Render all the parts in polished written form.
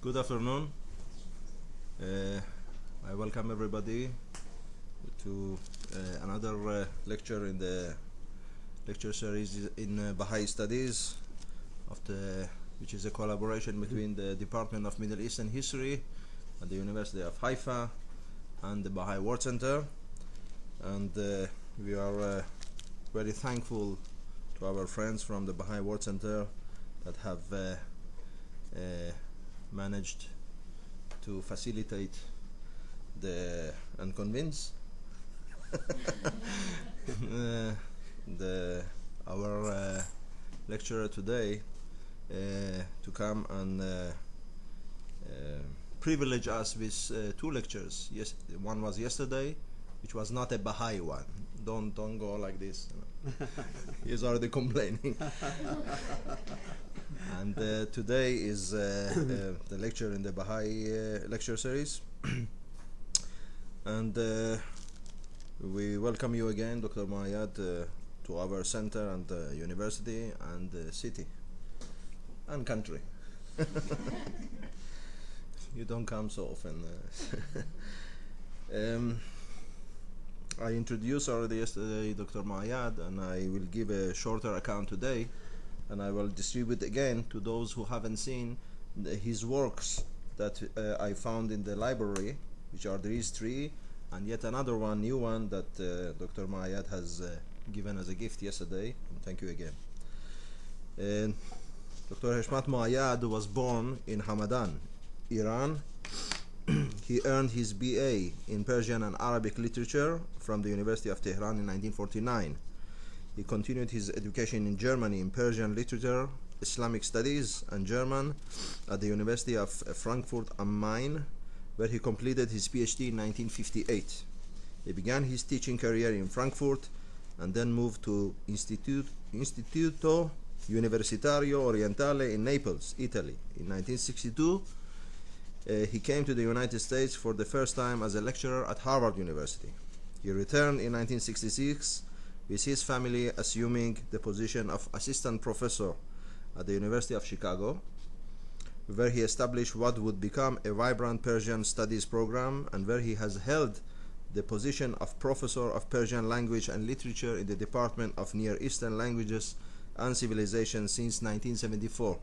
Good afternoon. I welcome everybody to another lecture in the lecture series in Baha'i Studies, which is a collaboration between the Department of Middle Eastern History at the University of Haifa and the Baha'i World Center. And we are very thankful to our friends from the Baha'i World Center that have managed to facilitate and convince our lecturer today to come and privilege us with two lectures. Yes, one was yesterday, which was not a Baha'i one. Don't go like this. He's already complaining. And today is the lecture in the Baha'i lecture series. And we welcome you again, Dr. Moayyad, to our center and university and city and country. You don't come so often. I introduced already yesterday Dr. Moayyad, and I will give a shorter account today, and I will distribute again to those who haven't seen his works that I found in the library, which are these three, and yet another one, new one, that Dr. Moayyad has given as a gift yesterday. And thank you again. Dr. Heshmat Moayyad was born in Hamadan, Iran. He earned his BA in Persian and Arabic literature from the University of Tehran in 1949. He continued his education in Germany in Persian literature, Islamic studies, and German at the University of Frankfurt am Main, where he completed his PhD in 1958. He began his teaching career in Frankfurt and then moved to Istituto Universitario Orientale in Naples, Italy. In 1962, he came to the United States for the first time as a lecturer at Harvard University. He returned in 1966 with his family, assuming the position of assistant professor at the University of Chicago, where he established what would become a vibrant Persian studies program, and where he has held the position of professor of Persian language and literature in the Department of Near Eastern Languages and Civilization since 1974.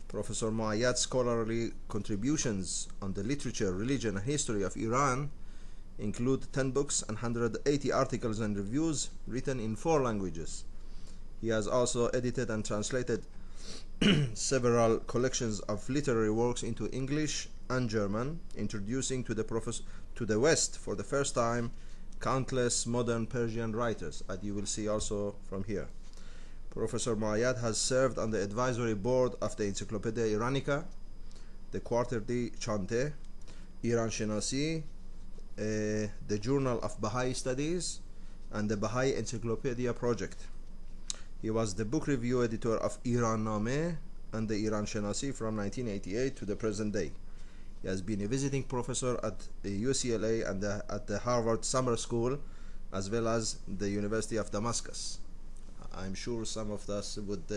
Professor Moayyad's scholarly contributions on the literature, religion, and history of Iran include 10 books and 180 articles and reviews written in 4 languages. He has also edited and translated several collections of literary works into English and German, introducing to the West for the first time countless modern Persian writers, as you will see also from here. Professor Moayyad has served on the advisory board of the Encyclopedia Iranica, the Quarter di Chante, Iran Shenasi, the Journal of Baha'i Studies, and the Baha'i Encyclopedia Project. He was the book review editor of Iran Name and the Iran Shenasi from 1988 to the present day. He has been a visiting professor at the UCLA and at the Harvard Summer School, as well as the University of Damascus. I'm sure some of us would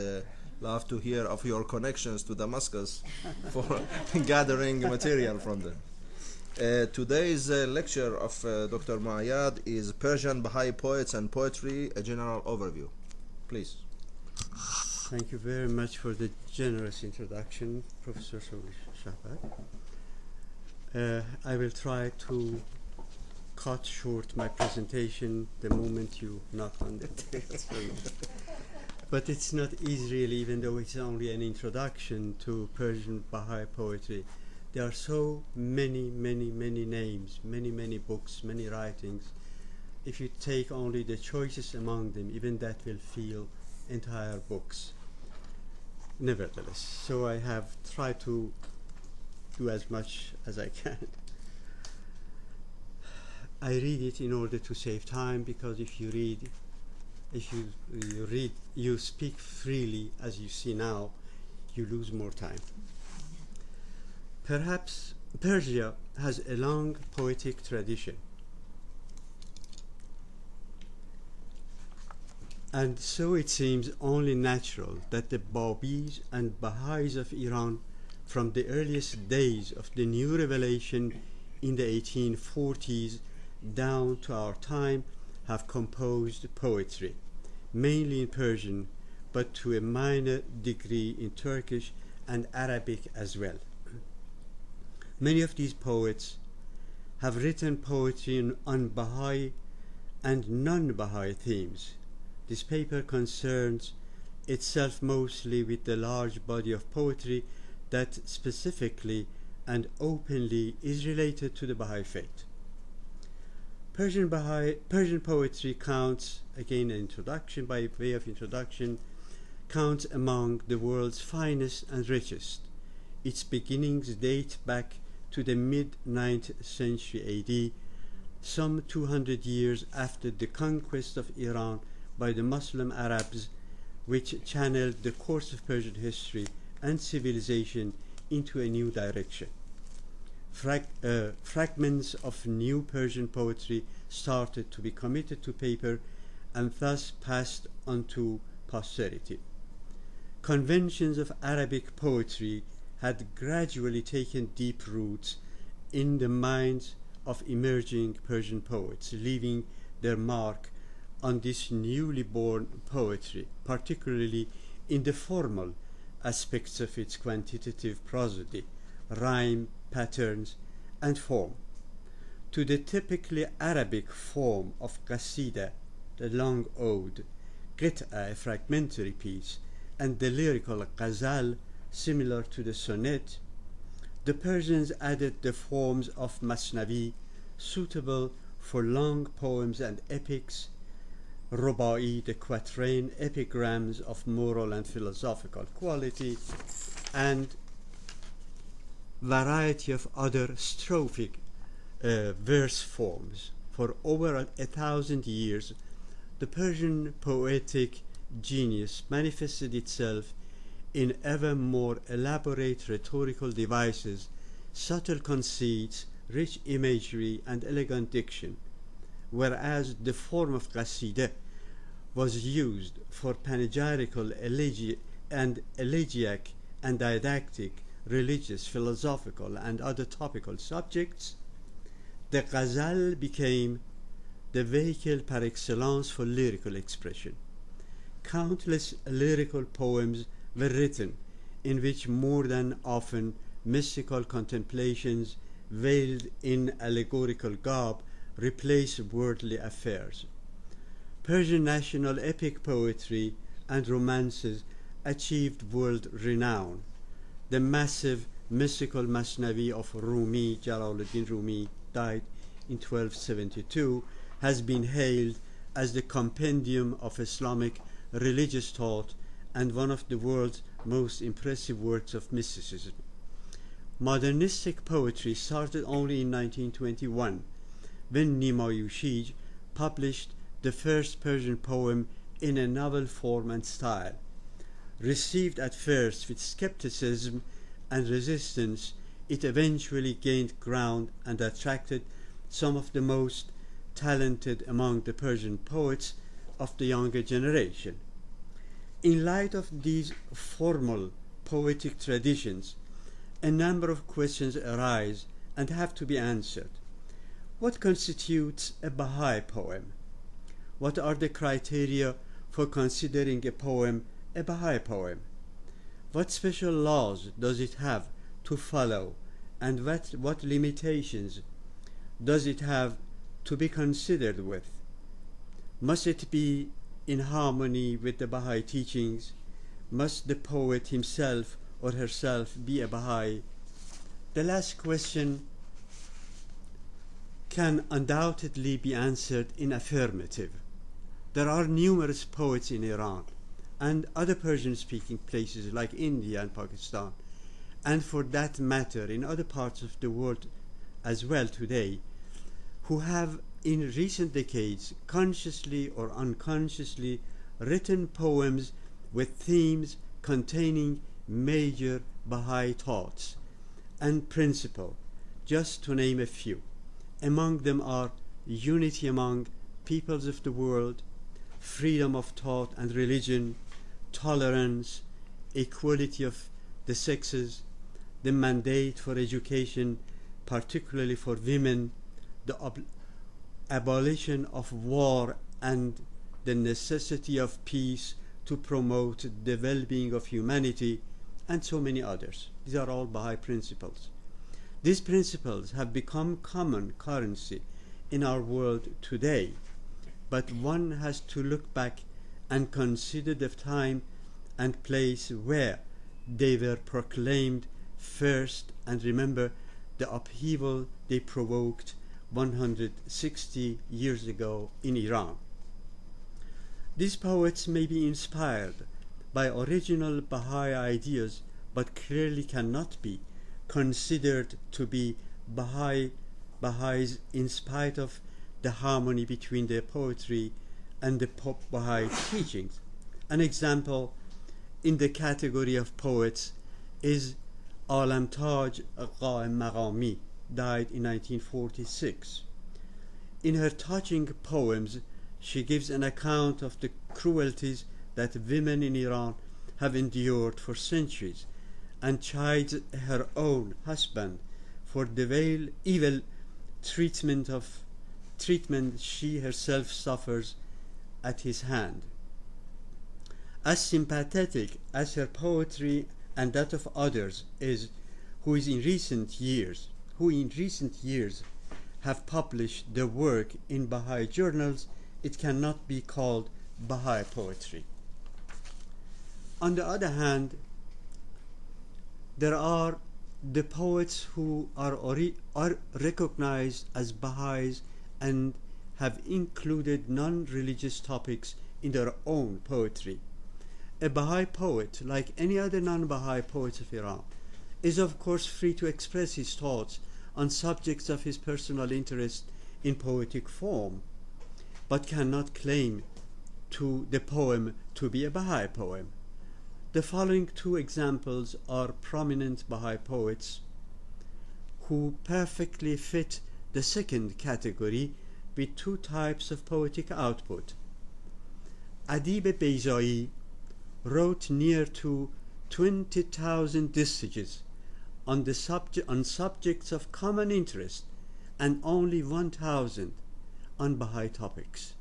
love to hear of your connections to Damascus for gathering material from them. Today's lecture of Dr. Moayyad is Persian Baha'i Poets and Poetry, a general overview. Please. Thank you very much for the generous introduction, Professor Shahbat. I will try to cut short my presentation the moment you knock on the text. But it's not easy really, even though it's only an introduction to Persian Baha'i poetry. There are so many names, many books, many writings. If you take only the choices among them, even that will fill entire books. Nevertheless, so I have tried to do as much as I can. I read it in order to save time, because if you read, you speak freely, as you see now, you lose more time. Perhaps Persia has a long poetic tradition. And so it seems only natural that the Babis and Baha'is of Iran from the earliest days of the new revelation in the 1840s down to our time, have composed poetry, mainly in Persian, but to a minor degree in Turkish and Arabic as well. Many of these poets have written poetry on Baha'i and non-Baha'i themes. This paper concerns itself mostly with the large body of poetry that specifically and openly is related to the Baha'i faith. Persian poetry counts, again an introduction by way of introduction, counts among the world's finest and richest. Its beginnings date back to the mid-9th century AD, some 200 years after the conquest of Iran by the Muslim Arabs, which channeled the course of Persian history and civilization into a new direction. Fragments of new Persian poetry started to be committed to paper and thus passed on to posterity. Conventions of Arabic poetry had gradually taken deep roots in the minds of emerging Persian poets, leaving their mark on this newly born poetry, particularly in the formal aspects of its quantitative prosody, rhyme, patterns, and form. To the typically Arabic form of qasida, the long ode, qit'a, a fragmentary piece, and the lyrical ghazal, similar to the sonnet, the Persians added the forms of masnavi, suitable for long poems and epics, ruba'i, the quatrain, epigrams of moral and philosophical quality, and variety of other strophic verse forms. For over 1,000 years, the Persian poetic genius manifested itself in ever more elaborate rhetorical devices, subtle conceits, rich imagery, and elegant diction, whereas the form of qasida was used for panegyrical, elegiac, and didactic, religious, philosophical, and other topical subjects, the ghazal became the vehicle par excellence for lyrical expression. Countless lyrical poems were written in which more than often mystical contemplations veiled in allegorical garb replace worldly affairs. Persian national epic poetry and romances achieved world renown. The massive mystical Masnavi of Rumi, Jalaluddin Rumi, died in 1272, has been hailed as the compendium of Islamic religious thought and one of the world's most impressive works of mysticism. Modernistic poetry started only in 1921, when Nimayushij published the first Persian poem in a novel form and style. Received at first with skepticism and resistance, it eventually gained ground and attracted some of the most talented among the Persian poets of the younger generation. In light of these formal poetic traditions, a number of questions arise and have to be answered. What constitutes a Baha'i poem? What are the criteria for considering a poem a Baha'i poem? What special laws does it have to follow, and what limitations does it have to be considered with? Must it be in harmony with the Baha'i teachings? Must the poet himself or herself be a Baha'i? The last question can undoubtedly be answered in affirmative. There are numerous poets in Iran and other Persian-speaking places like India and Pakistan, and for that matter in other parts of the world as well today, who have in recent decades consciously or unconsciously written poems with themes containing major Baha'i thoughts and principles, just to name a few. Among them are unity among peoples of the world, freedom of thought and religion, tolerance, equality of the sexes, the mandate for education, particularly for women, the abolition of war, and the necessity of peace to promote the well-being of humanity, and so many others. These are all Baha'i principles. These principles have become common currency in our world today, but one has to look back and consider the time and place where they were proclaimed first, and remember the upheaval they provoked 160 years ago in Iran. These poets may be inspired by original Baha'i ideas, but clearly cannot be considered to be Baha'is in spite of the harmony between their poetry and the Baha'i teachings. An example in the category of poets is Alamtaj Qa'im Maqami, died in 1946. In her touching poems, she gives an account of the cruelties that women in Iran have endured for centuries, and chides her own husband for the evil treatment she herself suffers at his hand. As sympathetic as her poetry and that of others is, who in recent years have published their work in Baha'i journals, it cannot be called Baha'i poetry. On the other hand, there are the poets who are recognized as Baha'is and have included non-religious topics in their own poetry. A Baha'i poet, like any other non-Baha'i poet of Iran, is of course free to express his thoughts on subjects of his personal interest in poetic form, but cannot claim the poem to be a Baha'i poem. The following two examples are prominent Baha'i poets who perfectly fit the second category with two types of poetic output. Adib Beyzai wrote near to 20,000 distiches on subjects of common interest and only 1,000 on Baha'i topics.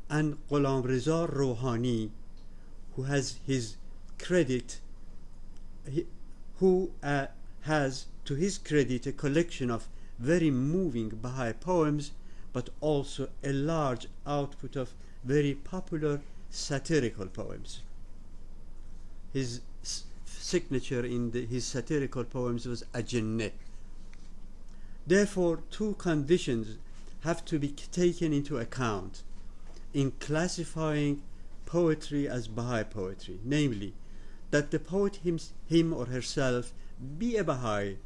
And Ghulam Reza Rouhani, who has to his credit a collection of very moving Baha'i poems, but also a large output of very popular satirical poems. His signature in his satirical poems was Ajenne. Therefore, two conditions have to be taken into account in classifying poetry as Baha'i poetry, namely, that the poet him or herself be a Baha'i,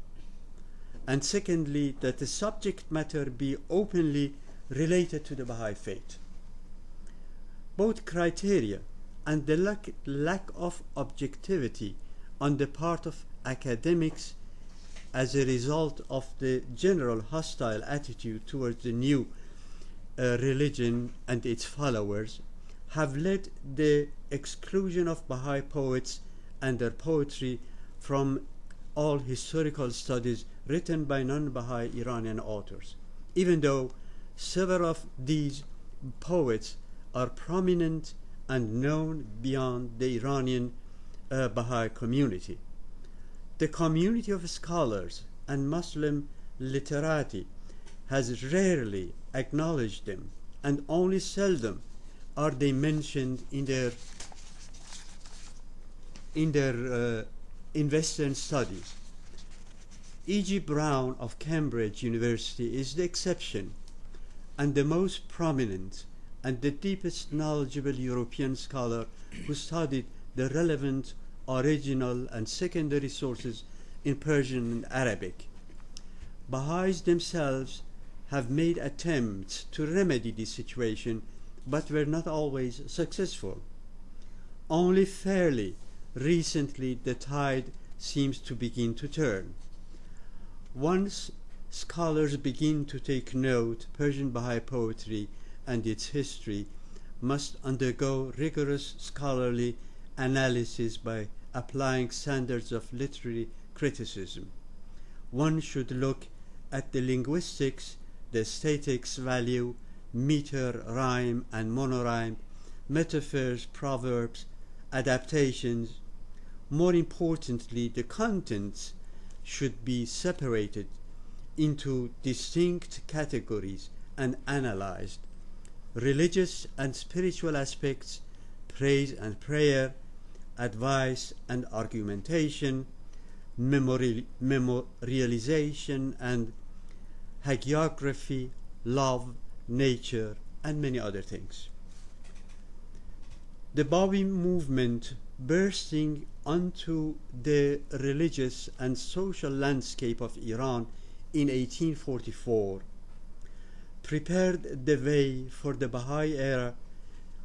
and secondly, that the subject matter be openly related to the Baha'i faith. Both criteria and the lack of objectivity on the part of academics as a result of the general hostile attitude towards the new religion and its followers have led the exclusion of Baha'i poets and their poetry from all historical studies written by non-Baha'i Iranian authors, even though several of these poets are prominent and known beyond the Iranian Baha'i community. The community of scholars and Muslim literati has rarely acknowledged them, and only seldom are they mentioned in Western studies. E.G. Brown of Cambridge University is the exception and the most prominent and the deepest knowledgeable European scholar who studied the relevant original and secondary sources in Persian and Arabic. Baha'is themselves have made attempts to remedy this situation, but were not always successful. Only fairly recently the tide seems to begin to turn. Once scholars begin to take note, Persian Baha'i poetry and its history must undergo rigorous scholarly analysis by applying standards of literary criticism. One should look at the linguistics, the aesthetics, value, meter, rhyme and monorhyme, metaphors, proverbs, adaptations. More importantly, the contents should be separated into distinct categories and analyzed. Religious and spiritual aspects, praise and prayer, advice and argumentation, memorialization and hagiography, love, nature, and many other things. The Bahá'í movement, bursting onto the religious and social landscape of Iran in 1844, prepared the way for the Bahá'í era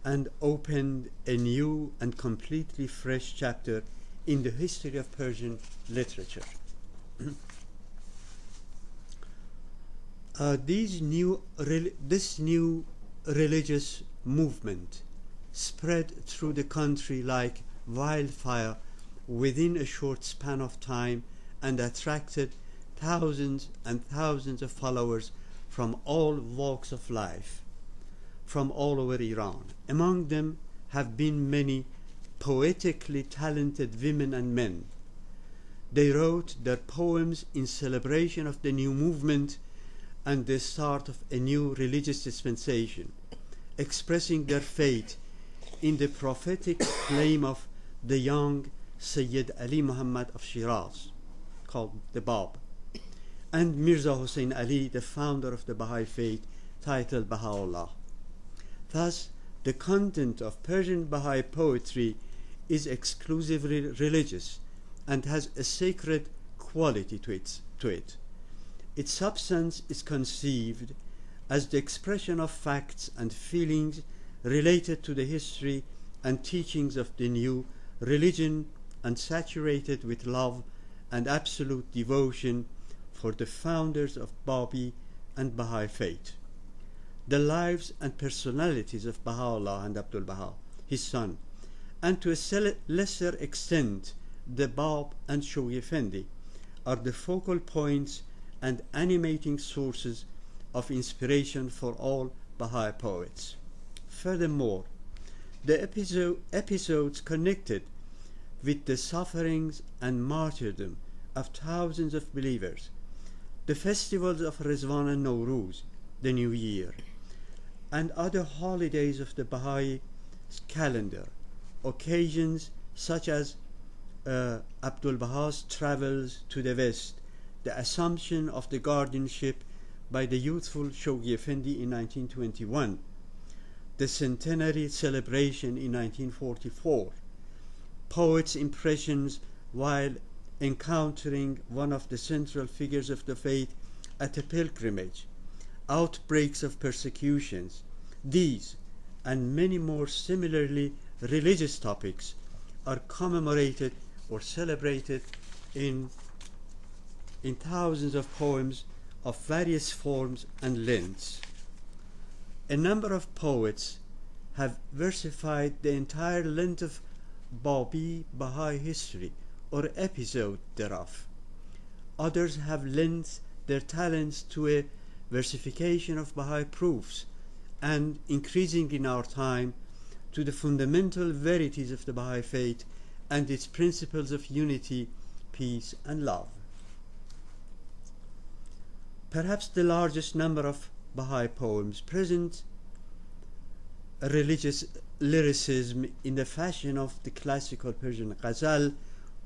and opened a new and completely fresh chapter in the history of Persian literature. This new religious movement spread through the country like wildfire within a short span of time and attracted thousands and thousands of followers from all walks of life, from all over Iran. Among them have been many poetically talented women and men. They wrote their poems in celebration of the new movement and the start of a new religious dispensation, expressing their faith in the prophetic claim of the young Sayyid Ali Muhammad of Shiraz, called the Bab, and Mirza Hussein Ali, the founder of the Baha'i faith, titled Baha'u'llah. Thus, the content of Persian Baha'i poetry is exclusively religious and has a sacred quality to it. Its substance is conceived as the expression of facts and feelings related to the history and teachings of the new religion and saturated with love and absolute devotion for the founders of Babi and Baha'i faith. The lives and personalities of Baha'u'llah and Abdul Baha, his son, and to a lesser extent the Bab and Shoghi Effendi, are the focal points and animating sources of inspiration for all Baha'i poets. Furthermore, the episodes connected with the sufferings and martyrdom of thousands of believers, the festivals of Rizwan and Nowruz, the New Year, and other holidays of the Baha'i calendar, occasions such as Abdul Baha's travels to the West, the assumption of the guardianship by the youthful Shoghi Effendi in 1921, the centenary celebration in 1944, poets' impressions while encountering one of the central figures of the faith at a pilgrimage, outbreaks of persecutions. These and many more similarly religious topics are commemorated or celebrated in thousands of poems of various forms and lengths. A number of poets have versified the entire length of Babi Baha'i history or episode thereof. Others have lent their talents to a versification of Baha'i proofs and, increasing in our time, to the fundamental verities of the Baha'i faith and its principles of unity, peace, and love. Perhaps the largest number of Baha'i poems present a religious lyricism in the fashion of the classical Persian ghazal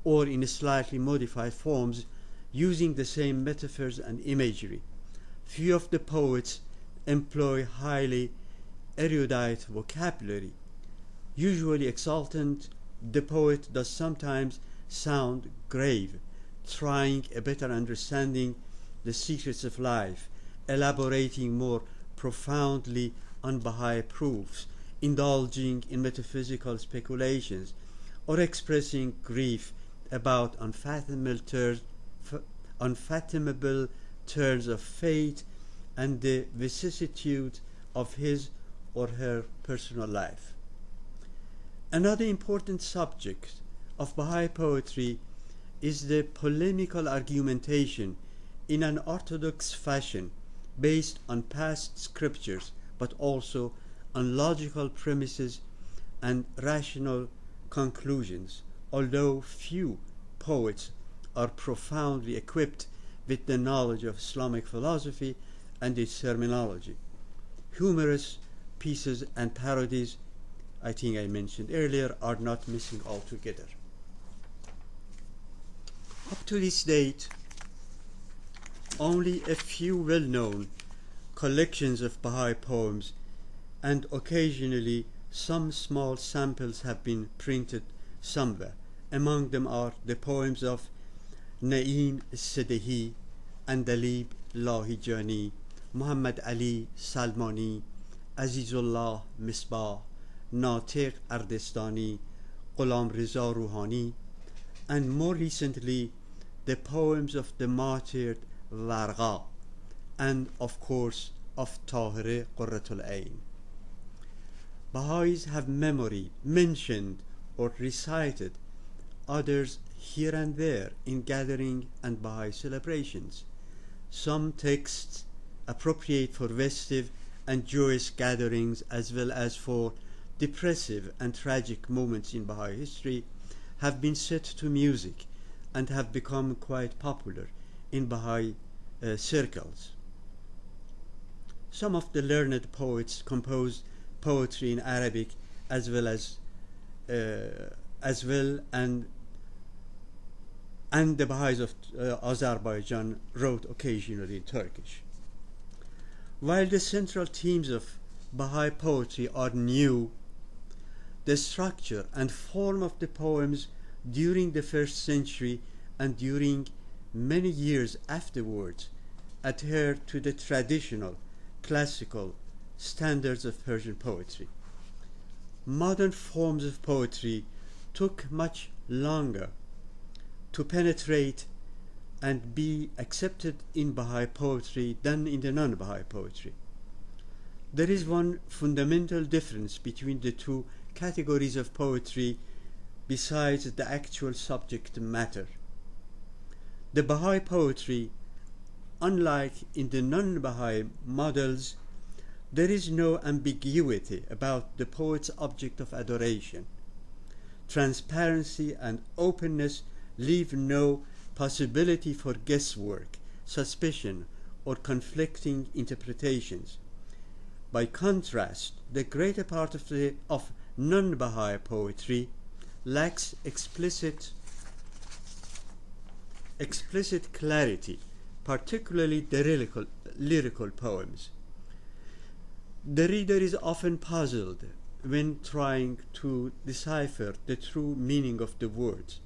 or in slightly modified forms using the same metaphors and imagery. Few of the poets employ highly erudite vocabulary. Usually exultant, the poet does sometimes sound grave, trying a better understanding the secrets of life, elaborating more profoundly on Baha'i proofs, indulging in metaphysical speculations, or expressing grief about unfathomable turns of fate and the vicissitude of his or her personal life. Another important subject of Baha'i poetry is the polemical argumentation in an orthodox fashion based on past scriptures, but also on logical premises and rational conclusions, although few poets are profoundly equipped with the knowledge of Islamic philosophy and its terminology. Humorous pieces and parodies, I think I mentioned earlier, are not missing altogether. Up to this date, only a few well-known collections of Baha'i poems and occasionally some small samples have been printed somewhere. Among them are the poems of Naim Sedehi, Andalib Lahijani, Muhammad Ali Salmani, Azizullah Misbah, Natiq Ardestani, Ghulam Riza Ruhani, and more recently the poems of the martyred Vargha, and of course of Tahir Qurratul Ain. Baha'is have mentioned or recited others here and there in gathering and Baha'i celebrations. Some texts appropriate for festive and joyous gatherings as well as for depressive and tragic moments in Baha'i history have been set to music and have become quite popular in Baha'i circles. Some of the learned poets composed poetry in Arabic as well and the Baha'is of Azerbaijan wrote occasionally in Turkish. While the central themes of Baha'i poetry are new, the structure and form of the poems during the first century and during many years afterwards adhere to the traditional classical standards of Persian poetry. Modern forms of poetry took much longer to penetrate and be accepted in Baha'i poetry than in the non-Baha'i poetry. There is one fundamental difference between the two categories of poetry besides the actual subject matter. The Baha'i poetry, unlike in the non-Baha'i models, there is no ambiguity about the poet's object of adoration. Transparency and openness leave no possibility for guesswork, suspicion, or conflicting interpretations. By contrast, the greater part of non-Baha'i poetry lacks explicit clarity, particularly the lyrical poems. The reader is often puzzled when trying to decipher the true meaning of the words,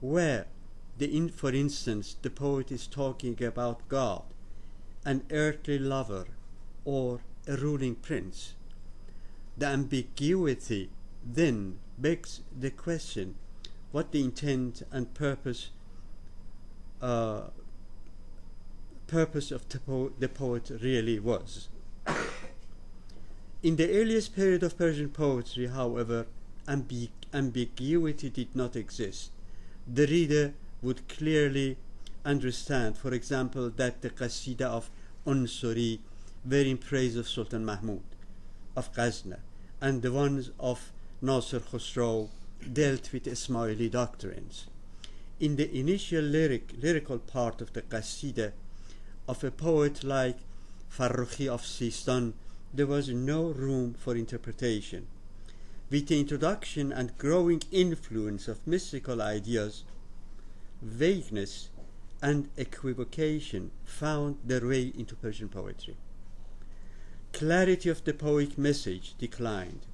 where, for instance, the poet is talking about God, an earthly lover, or a ruling prince. The ambiguity then begs the question what the intent and purpose of the poet really was. In the earliest period of Persian poetry, however, ambiguity did not exist. The reader would clearly understand, for example, that the Qasida of Unsuri were in praise of Sultan Mahmud of Ghazna, and the ones of Nasir Khosrow dealt with Ismaili doctrines. In the initial lyrical part of the Qasida of a poet like Farrukhi of Sistan, there was no room for interpretation. With the introduction and growing influence of mystical ideas, vagueness and equivocation found their way into Persian poetry. Clarity of the poetic message declined.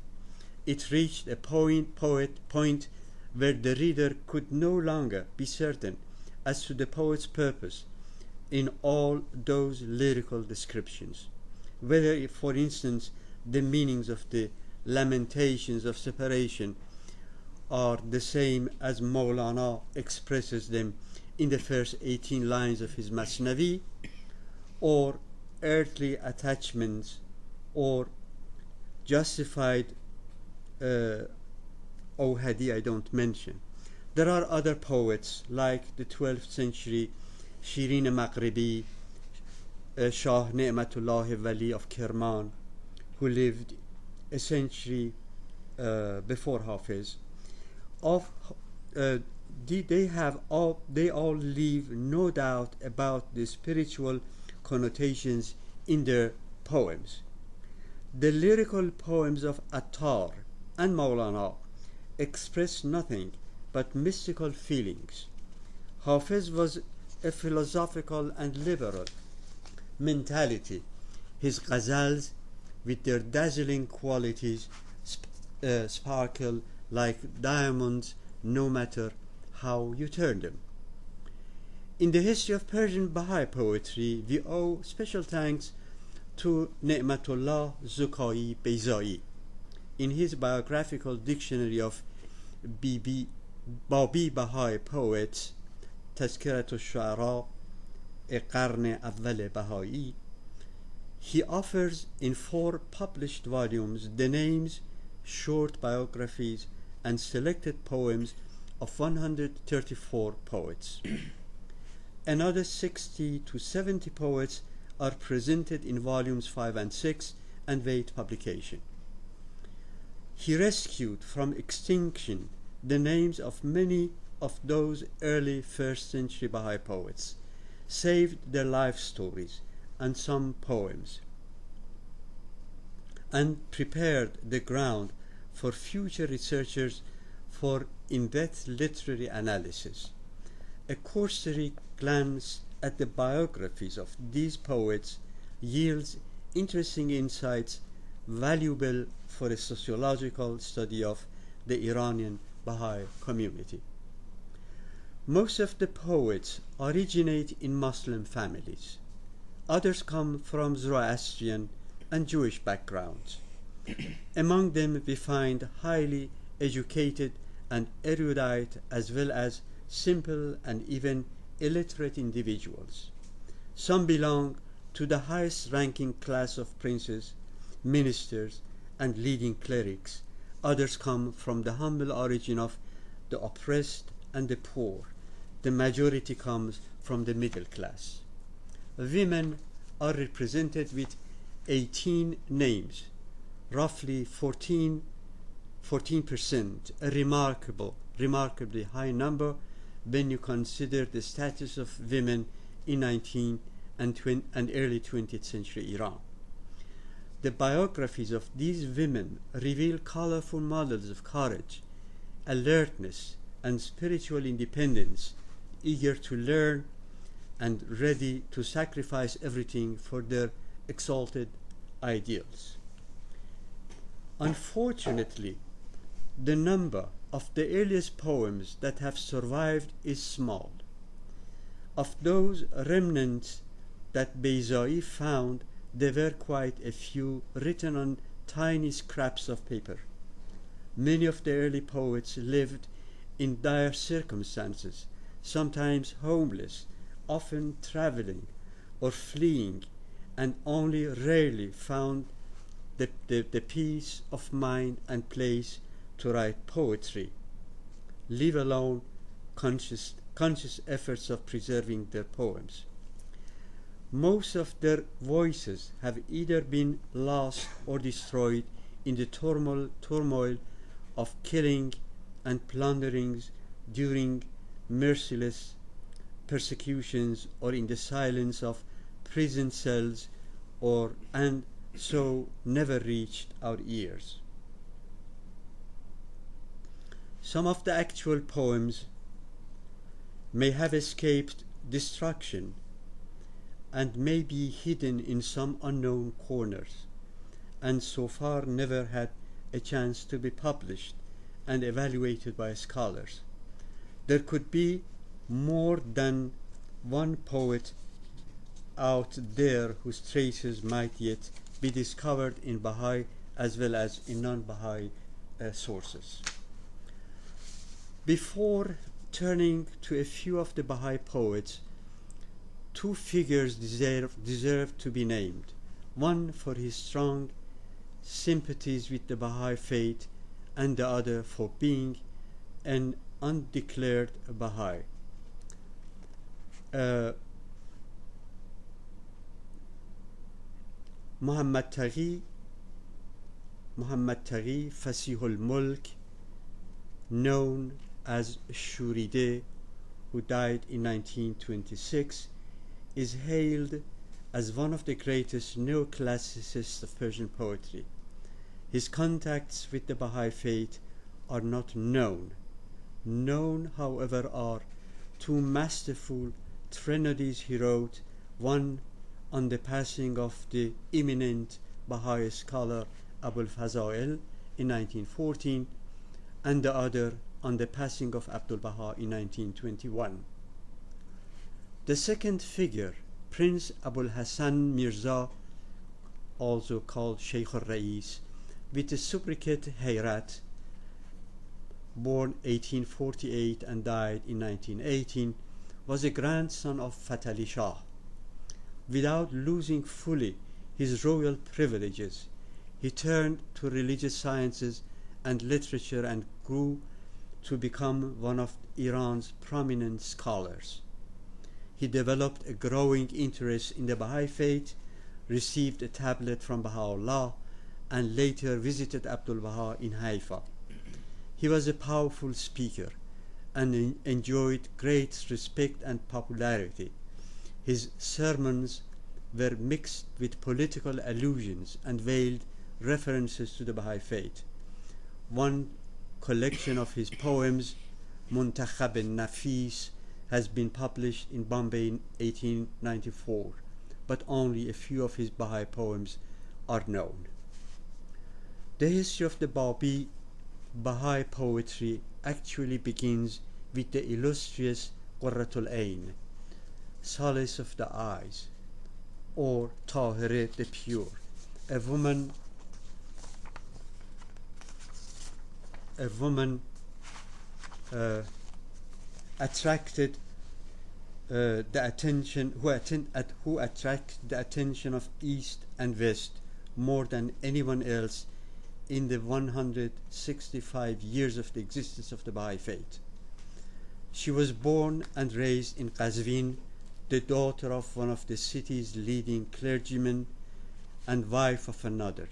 It reached a point where the reader could no longer be certain as to the poet's purpose in all those lyrical descriptions, whether, for instance, the meanings of the lamentations of separation are the same as Maulana expresses them in the first 18 lines of his Masnavi, or earthly attachments, or justified Ohadi I don't mention. There are other poets like the 12th century Shirin Maghribi, Shah Ni'matullah Wali of Kerman, who lived a century before Hafiz. They all leave no doubt about the spiritual connotations in their poems. The lyrical poems of Attar and Maulana express nothing but mystical feelings. Hafiz was a philosophical and liberal mentality. His ghazals, with their dazzling qualities, sparkle like diamonds no matter how you turn them. In the history of Persian Baha'i poetry, we owe special thanks to Ni'matullah Zukai Beyzai. In his biographical dictionary of Babi Baha'i poets, Tazkirat al-Shu'ara, Qarn Awwal Baha'i, he offers in 4 published volumes the names, short biographies, and selected poems of 134 poets. Another 60 to 70 poets are presented in volumes 5 and 6 and wait publication. He rescued from extinction the names of many of those early 1st century Baha'i poets, saved their life stories and some poems, and prepared the ground for future researchers for in-depth literary analysis. A cursory glance at the biographies of these poets yields interesting insights valuable for a sociological study of the Iranian Baha'i community. Most of the poets originate in Muslim families. Others come from Zoroastrian and Jewish backgrounds. Among them we find highly educated and erudite as well as simple and even illiterate individuals. Some belong to the highest ranking class of princes, ministers, and leading clerics. Others come from the humble origin of the oppressed and the poor. The majority comes from the middle class. Women are represented with 18 names, roughly 14%, a remarkably high number when you consider the status of women in 19th and early 20th century Iran. The biographies of these women reveal colorful models of courage, alertness, and spiritual independence, eager to learn and ready to sacrifice everything for their exalted ideals. Unfortunately, the number of the earliest poems that have survived is small. Of those remnants that Beyzai found, there were quite a few written on tiny scraps of paper. Many of the early poets lived in dire circumstances, sometimes homeless, often traveling or fleeing, and only rarely found the peace of mind and place to write poetry, leave alone conscious efforts of preserving their poems. Most of their voices have either been lost or destroyed in the turmoil of killing and plunderings during merciless persecutions, or in the silence of prison cells, and so never reached our ears. Some of the actual poems may have escaped destruction and may be hidden in some unknown corners, and so far never had a chance to be published and evaluated by scholars. There could be more than one poet out there whose traces might yet be discovered in Baha'i as well as in non-Baha'i sources. Before turning to a few of the Baha'i poets, 2 figures deserve to be named. One for his strong sympathies with the Baha'i faith, and the other for being an undeclared Baha'i. Muhammad Taghi Fasihul Mulk, known as Shuride, who died in 1926, is hailed as one of the greatest neoclassicists of Persian poetry. His contacts with the Baha'i faith are not known. Known, however, are two masterful threnodies he wrote, one on the passing of the eminent Baha'i scholar Abul Fazail in 1914, and the other on the passing of Abdul Baha in 1921. The second figure, Prince Abul Hassan Mirza, also called Sheikh al-Rais, with the sobriquet Hayrat, born 1848 and died in 1918, was a grandson of Fatali Shah. Without losing fully his royal privileges, he turned to religious sciences and literature and grew to become one of Iran's prominent scholars. He developed a growing interest in the Baha'i faith, received a tablet from Baha'u'llah, and later visited Abdul Baha in Haifa. He was a powerful speaker and enjoyed great respect and popularity. His sermons were mixed with political allusions and veiled references to the Baha'i faith. One collection of his poems, Muntakhab al-Nafis, has been published in Bombay in 1894, but only a few of his Baha'i poems are known. The history of the Baha'i poetry actually begins with the illustrious Qurratul Ain, solace of the eyes, or Tahire the pure, a woman attracted the attention, who attracted the attention of East and West more than anyone else in the 165 years of the existence of the Baha'i faith. She was born and raised in Qazvin, the daughter of one of the city's leading clergymen and wife of another.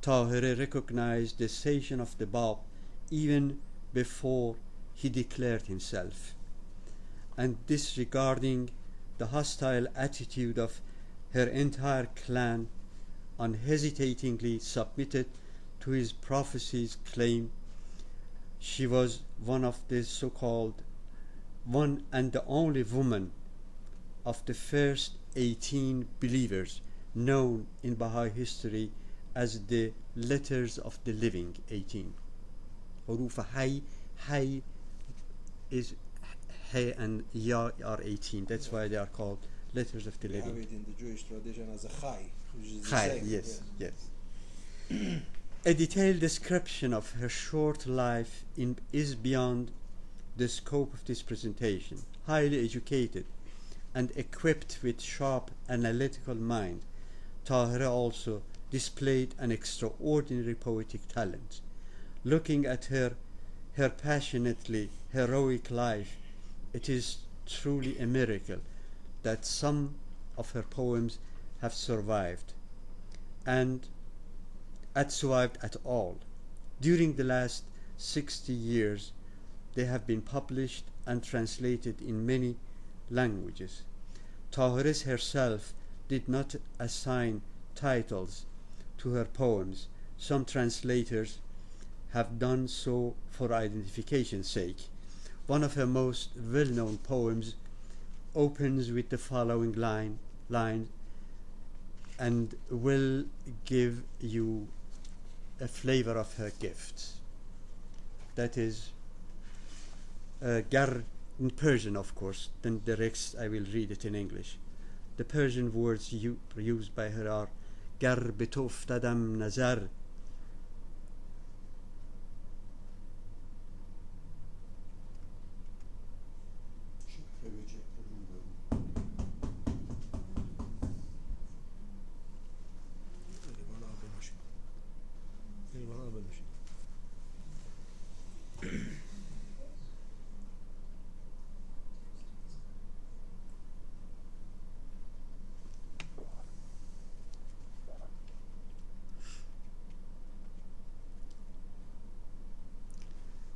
Tahir recognized the station of the Bab even before he declared himself, and disregarding the hostile attitude of her entire clan, unhesitatingly submitted to his prophecies, claim she was one of the so-called one and the only woman of the first 18 believers known in Baha'i history as the letters of the living, 18. Huruf Hay is Hay and Ya are 18. That's why they are called letters of the living. We have it in the Jewish tradition as a Chai, which is the Chai, same. yes. A detailed description of her short life is beyond the scope of this presentation. Highly educated and equipped with sharp analytical mind, Tahira also displayed an extraordinary poetic talent. Looking at her passionately heroic life, it is truly a miracle that some of her poems have survived at all. During the last 60 years, they have been published and translated in many languages. Tahiris herself did not assign titles to her poems. Some translators have done so for identification's sake. One of her most well-known poems opens with the following line and will give you a flavor of her gifts. That is Gar in Persian, of course. Then the rest I will read it in English. The Persian words used by her are Gar betoftadam nazar.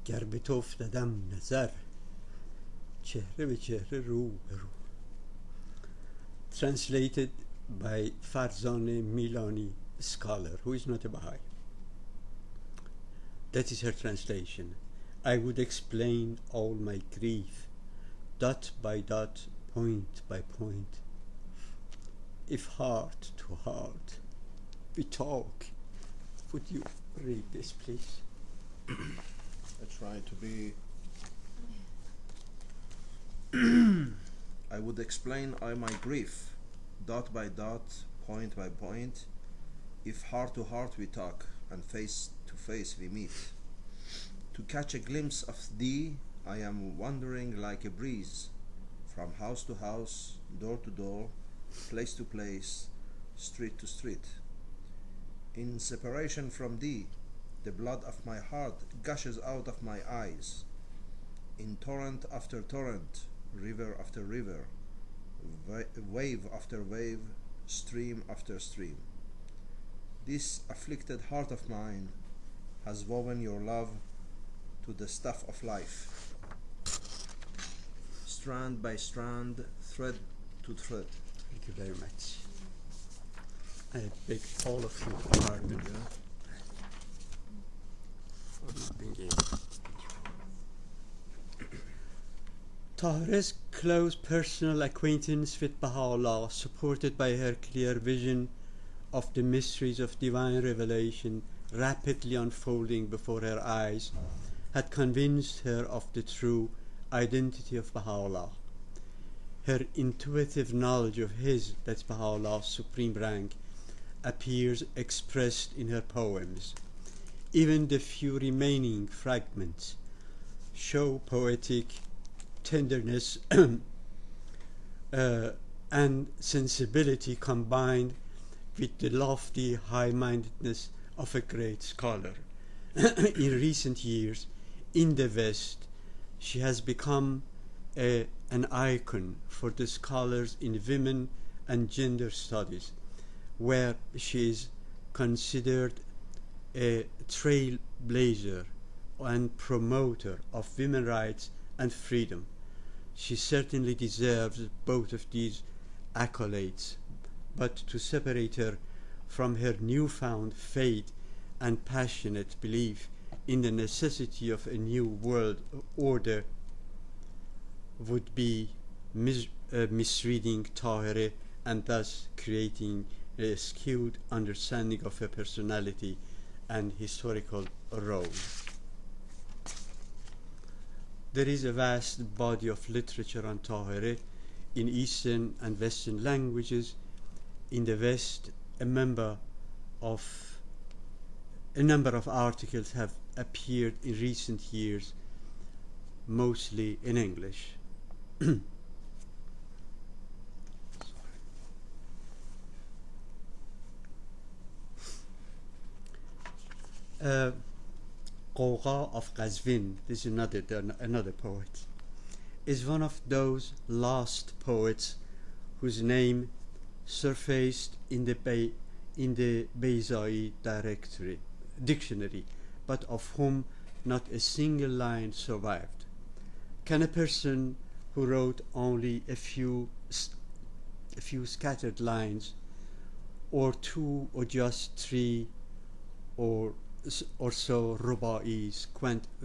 گر به تو افتدم نظر چهره به چهره رو به رو. Translated by Farzaneh Milani, scholar who is not a Baha'i. That is her translation. I would explain all my grief, dot by dot, point by point. If heart to heart we talk. Would you read this, please? I try to be. I would explain all my grief, dot by dot, point by point. If heart to heart we talk, and face to face we meet. To catch a glimpse of thee, I am wandering like a breeze, from house to house, door to door, place to place, street to street. In separation from thee, the blood of my heart gushes out of my eyes. In torrent after torrent, river after river, wave after wave, stream after stream. This afflicted heart of mine has woven your love to the stuff of life, strand by strand, thread to thread. Thank you very much. I beg all of you pardon for not being able. Tahir's close personal acquaintance with Baha'u'llah, supported by her clear vision of the mysteries of divine revelation rapidly unfolding before her eyes, had convinced her of the true identity of Baha'u'llah. Her intuitive knowledge of his, that's Baha'u'llah's supreme rank, appears expressed in her poems. Even the few remaining fragments show poetic tenderness and sensibility combined with the lofty high-mindedness of a great scholar. In recent years, in the West, she has become an icon for the scholars in women and gender studies, where she is considered a trailblazer and promoter of women's rights and freedom. She certainly deserves both of these accolades, but to separate her from her newfound faith and passionate belief in the necessity of a new world order would be misreading Tahireh and thus creating a skewed understanding of her personality and historical role. There is a vast body of literature on Tahireh in Eastern and Western languages. In the West, a number of articles have appeared in recent years, mostly in English. Qawqa of Qazvin, this is another poet, is one of those last poets whose name surfaced in the Bahá'í dictionary, but of whom not a single line survived. Can a person who wrote only a few scattered lines, or two, or just three, or so ruba'is,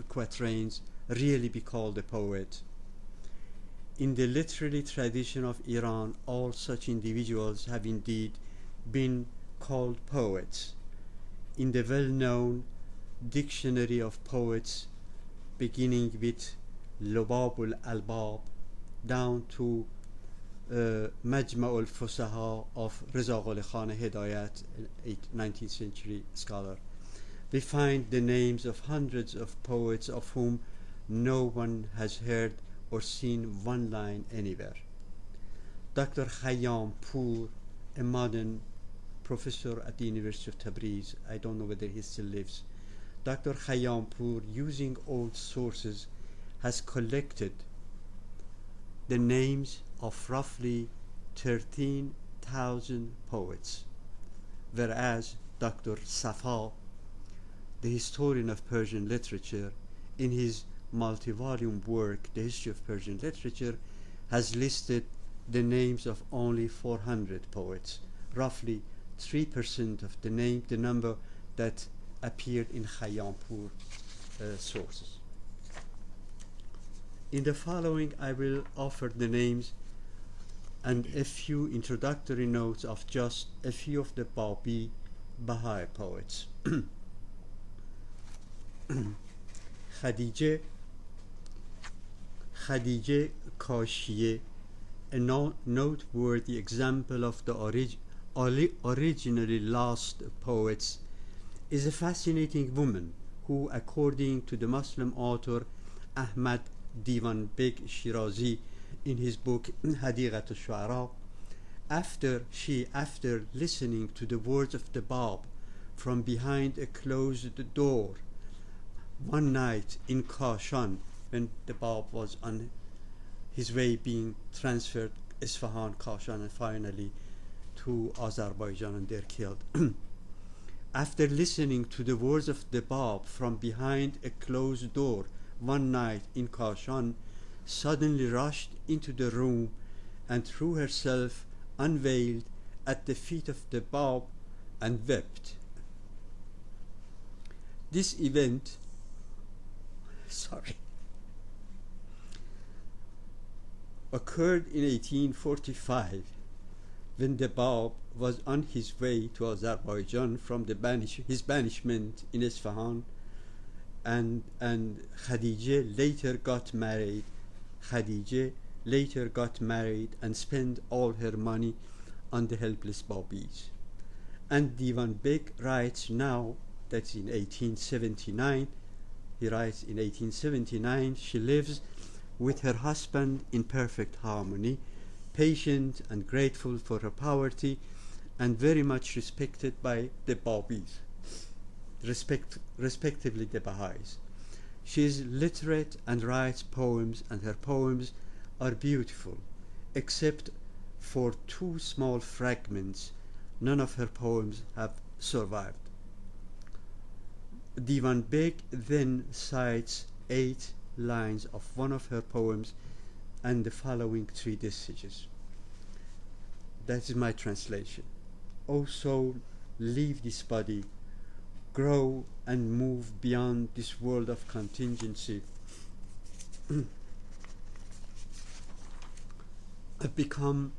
quatrains, really be called a poet? In the literary tradition of Iran, all such individuals have indeed been called poets. In the well-known dictionary of poets, beginning with Lubab al-Albab down to Majma' al-Fusaha of Reza Ghali Khan Hidayat, 19th century scholar, we find the names of hundreds of poets of whom no one has heard or seen one line anywhere. Dr. Khayyam Poor, a modern professor at the University of Tabriz, I don't know whether he still lives, Dr. Khayyam Poor, using old sources, has collected the names of roughly 13,000 poets, whereas Dr. Safa, the historian of Persian literature, in his multi-volume work, The History of Persian Literature, has listed the names of only 400 poets, roughly 3% of the number that appeared in Khayyampour sources. In the following, I will offer the names and a few introductory notes of just a few of the Baha'i poets. Khadijeh Kashieh, a noteworthy example of the originally lost poets, is a fascinating woman who, according to the Muslim author Ahmad Divan Beg Shirazi in his book Hadiqat al-Shu'ara, after listening to the words of the Bab from behind a closed door one night in Kashan, when the Bab was on his way being transferred Isfahan, Kashan, and finally to Azerbaijan, and they're killed. After listening to the words of the Bab from behind a closed door one night in Kashan, suddenly rushed into the room and threw herself unveiled at the feet of the Bab and wept. This event occurred in 1845, when the Bab was on his way to Azerbaijan from his banishment in Isfahan, and Khadijeh later got married. Khadijeh later got married and spent all her money on the helpless Babis. And Divan Beg writes now, that's in 1879, he writes in 1879, she lives with her husband in perfect harmony, patient and grateful for her poverty, and very much respected by the Babis, respectively the Baha'is. She is literate and writes poems, and her poems are beautiful, except for two small fragments. None of her poems have survived. Divan Beg then cites 8 lines of one of her poems and the following 3 passages. That is my translation. O soul, leave this body, grow and move beyond this world of contingency. Become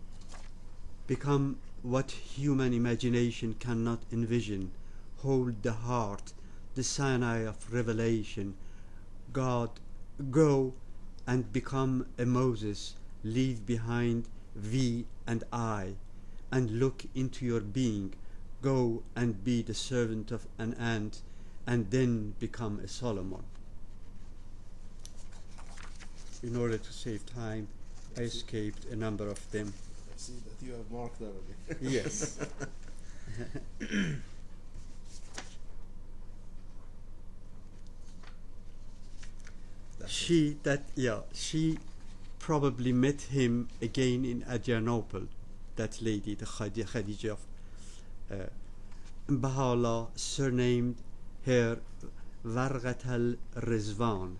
what human imagination cannot envision. Hold the heart, the Sinai of revelation. God, go and become a Moses. Leave behind we and I, and look into your being. Go and be the servant of an ant, and then become a Solomon. In order to save time, I escaped a number of them. I see that you have marked already. Yes. She probably met him again in Adrianople, that lady, the Khadijah of Baha'u'llah surnamed her Warqat al-Rizwan,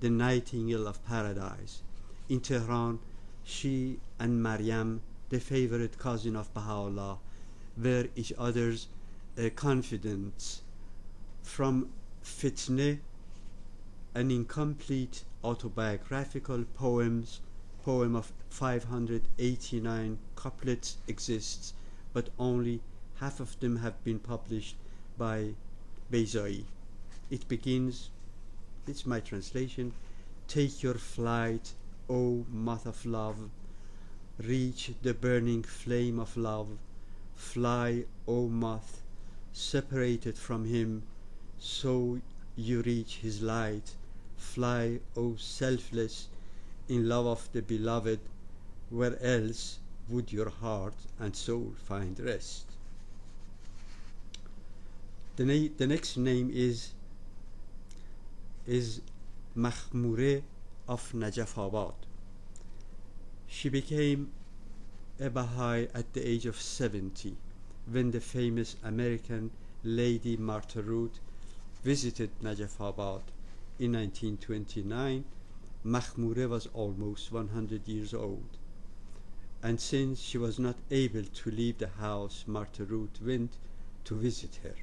the Nightingale of Paradise. In Tehran, she and Maryam, the favorite cousin of Baha'u'llah, were each other's confidants. From Fitne, an incomplete autobiographical poem of 589 couplets exists, but only half of them have been published by Bayzai. It begins, it's my translation, take your flight, O moth of love, reach the burning flame of love, fly, O moth, separated from him, so you reach his light, fly, O selfless, in love of the beloved, where else would your heart and soul find rest? The next name is Makhmure of Najafabad. She became a Baha'i at the age of 70 when the famous American Lady Martha Root visited Najafabad in 1929, Makhmoure was almost 100 years old, and since she was not able to leave the house, Marterut went to visit her.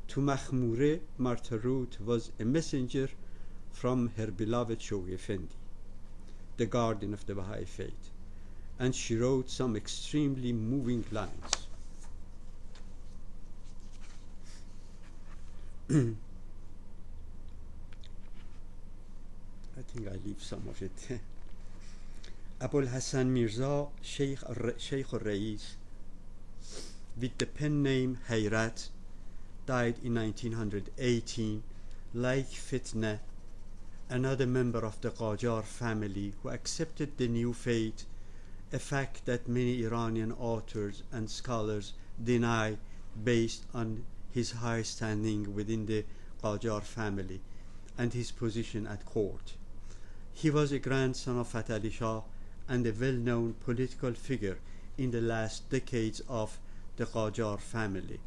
To Makhmoure, Marterut was a messenger from her beloved Shoghi Effendi, the guardian of the Baha'i faith, and she wrote some extremely moving lines. I think I leave some of it. Abul Hassan Mirza, Sheikh al-Rais, with the pen name Hayrat, died in 1918, like Fitna, another member of the Qajar family who accepted the new faith, a fact that many Iranian authors and scholars deny based on his high standing within the Qajar family and his position at court. He was a grandson of Fath Ali Shah and a well-known political figure in the last decades of the Qajar family.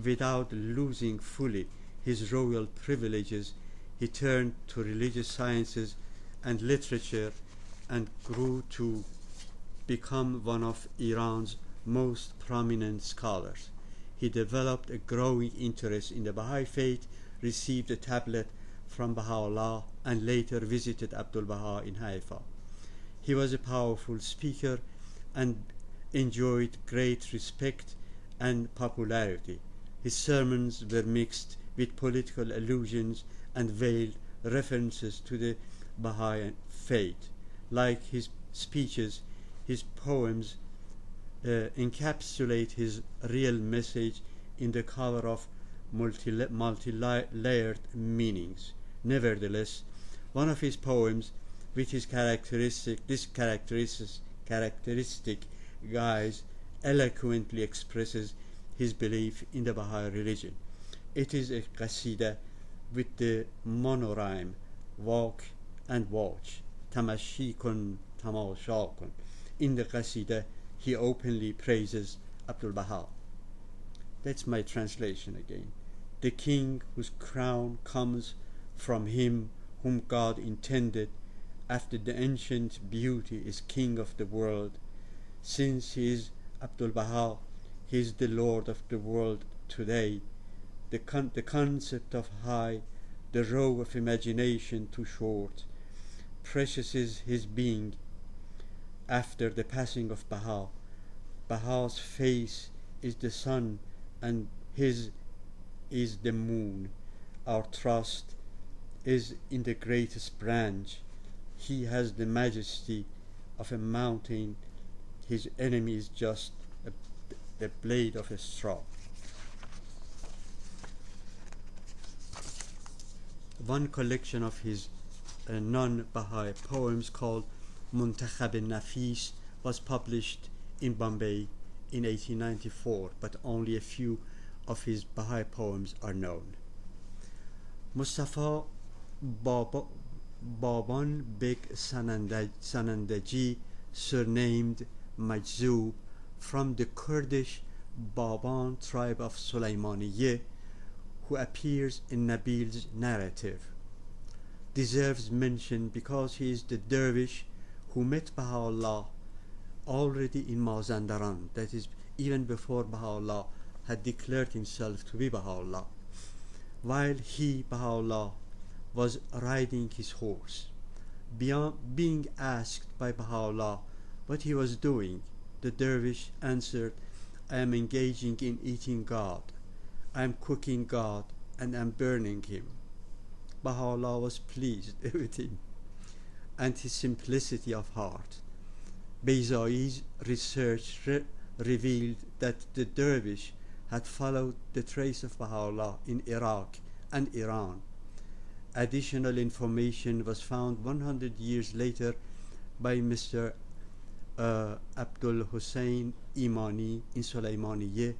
Without losing fully his royal privileges, he turned to religious sciences and literature and grew to become one of Iran's most prominent scholars. He developed a growing interest in the Baha'i faith, received a tablet from Baha'u'llah, and later visited Abdul Baha in Haifa. He was a powerful speaker and enjoyed great respect and popularity. His sermons were mixed with political allusions and veiled references to the Baha'i faith. Like his speeches, his poems encapsulate his real message in the cover of multi-layered meanings. Nevertheless, one of his poems, with his characteristic guise, eloquently expresses his belief in the Baha'i religion. It is a qasida with the monorhyme, walk and watch, tamashi kun, tamasha kun. In the qasida, he openly praises Abdul Baha. That's my translation again. The king whose crown comes from him whom God intended, after the ancient beauty is king of the world. Since he is Abdul Baha, he is the Lord of the world today. The concept of high, the row of imagination too short. Precious is his being after the passing of Baha. Baha's face is the sun and his is the moon. Our trust is in the greatest branch. He has the majesty of a mountain. His enemy is just the blade of a straw. One collection of his non-Baha'i poems called Muntakhab-e-Nafis was published in Bombay in 1894, but only a few of his Baha'i poems are known. Mustafa Baban Beg Sanandaji, surnamed Majzub, from the Kurdish Baban tribe of Sulaymaniye, who appears in Nabil's narrative, deserves mention because he is the dervish who met Baha'u'llah already in Mazandaran, that is, even before Baha'u'llah had declared himself to be Baha'u'llah, while he, Baha'u'llah, was riding his horse. Being asked by Baha'u'llah what he was doing, the dervish answered, I am engaging in eating God, I am cooking God, and I am burning him. Baha'u'llah was pleased with him and his simplicity of heart. Bayza'i's research revealed that the dervish had followed the trace of Baha'u'llah in Iraq and Iran. Additional information was found 100 years later by Mr. Abdul Hussein Imani in Sulaymaniye,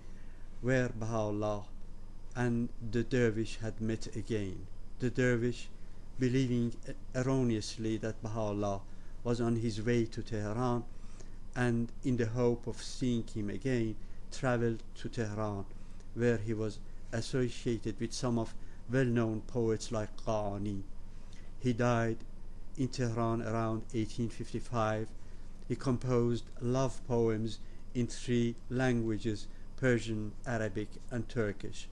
where Baha'u'llah and the dervish had met again. The dervish, believing erroneously that Baha'u'llah was on his way to Tehran, and in the hope of seeing him again, traveled to Tehran, where he was associated with some of well-known poets like Qa'ani. He died in Tehran around 1855. He composed love poems in 3 languages, Persian, Arabic, and Turkish.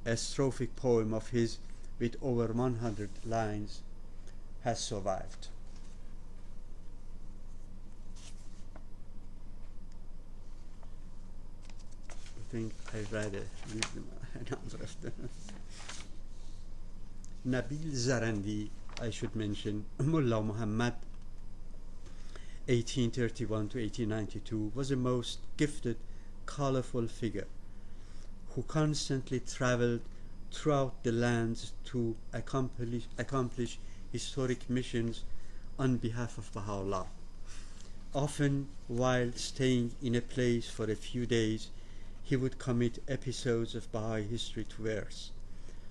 A strophic poem of his with over 100 lines has survived. I think I'd rather leave them another of them. Nabil Zarandi, I should mention, Mullah Muhammad, 1831 to 1892, was a most gifted, colorful figure who constantly traveled throughout the lands to accomplish historic missions on behalf of Baha'u'llah. Often, while staying in a place for a few days, he would commit episodes of Baha'i history to verse.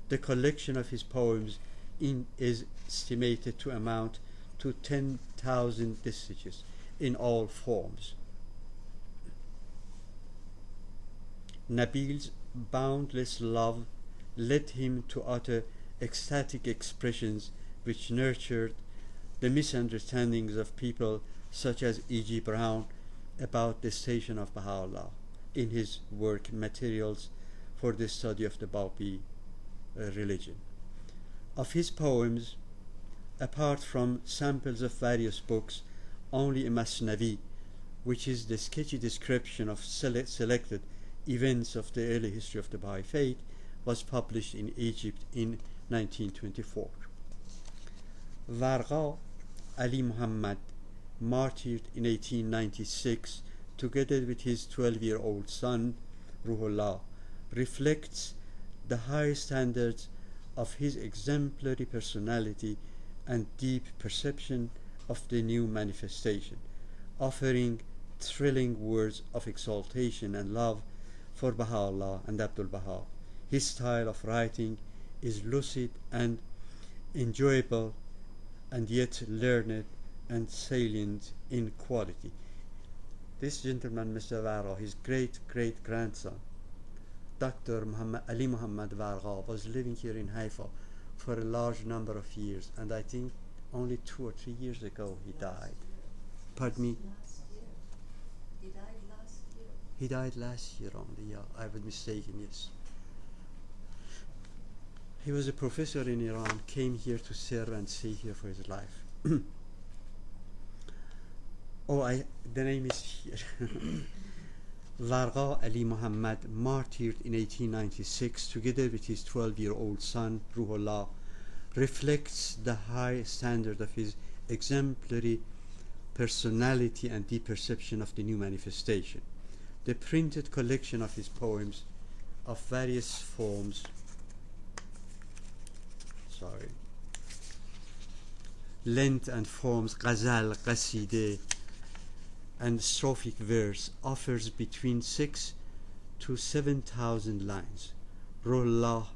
The collection of his poems is estimated to amount to 10,000 distiches in all forms. Nabil's boundless love led him to utter ecstatic expressions which nurtured the misunderstandings of people such as E.G. Browne about the station of Baha'u'llah in his work Materials for the Study of the Bahá'í Religion. Of his poems, apart from samples of various books, only a Masnavi, which is the sketchy description of selected events of the early history of the Baha'i faith, was published in Egypt in 1924. Vargha Ali Muhammad, martyred in 1896 together with his 12-year-old son, Ruhullah, reflects the high standards of his exemplary personality and deep perception of the new manifestation, offering thrilling words of exaltation and love for Baha'u'llah and Abdul Baha. His style of writing is lucid and enjoyable, and yet learned and salient in quality. This gentleman, Mr. Vargha, his great-great-grandson, Dr. Ali Muhammad Vargha, was living here in Haifa for a large number of years, and I think only 2 or 3 years ago he died. Pardon me? He died last year. He died last year only, yeah, I was mistaken, yes. He was a professor in Iran, came here to serve and stay here for his life. The name is here. Vargha Ali Muhammad, martyred in 1896 together with his 12-year-old son, Ruhullah, reflects the high standard of his exemplary personality and deep perception of the new manifestation. The printed collection of his poems of various forms, length and forms, ghazal, qaside, and strophic verse, offers between 6,000 to 7,000 lines. Ruhullah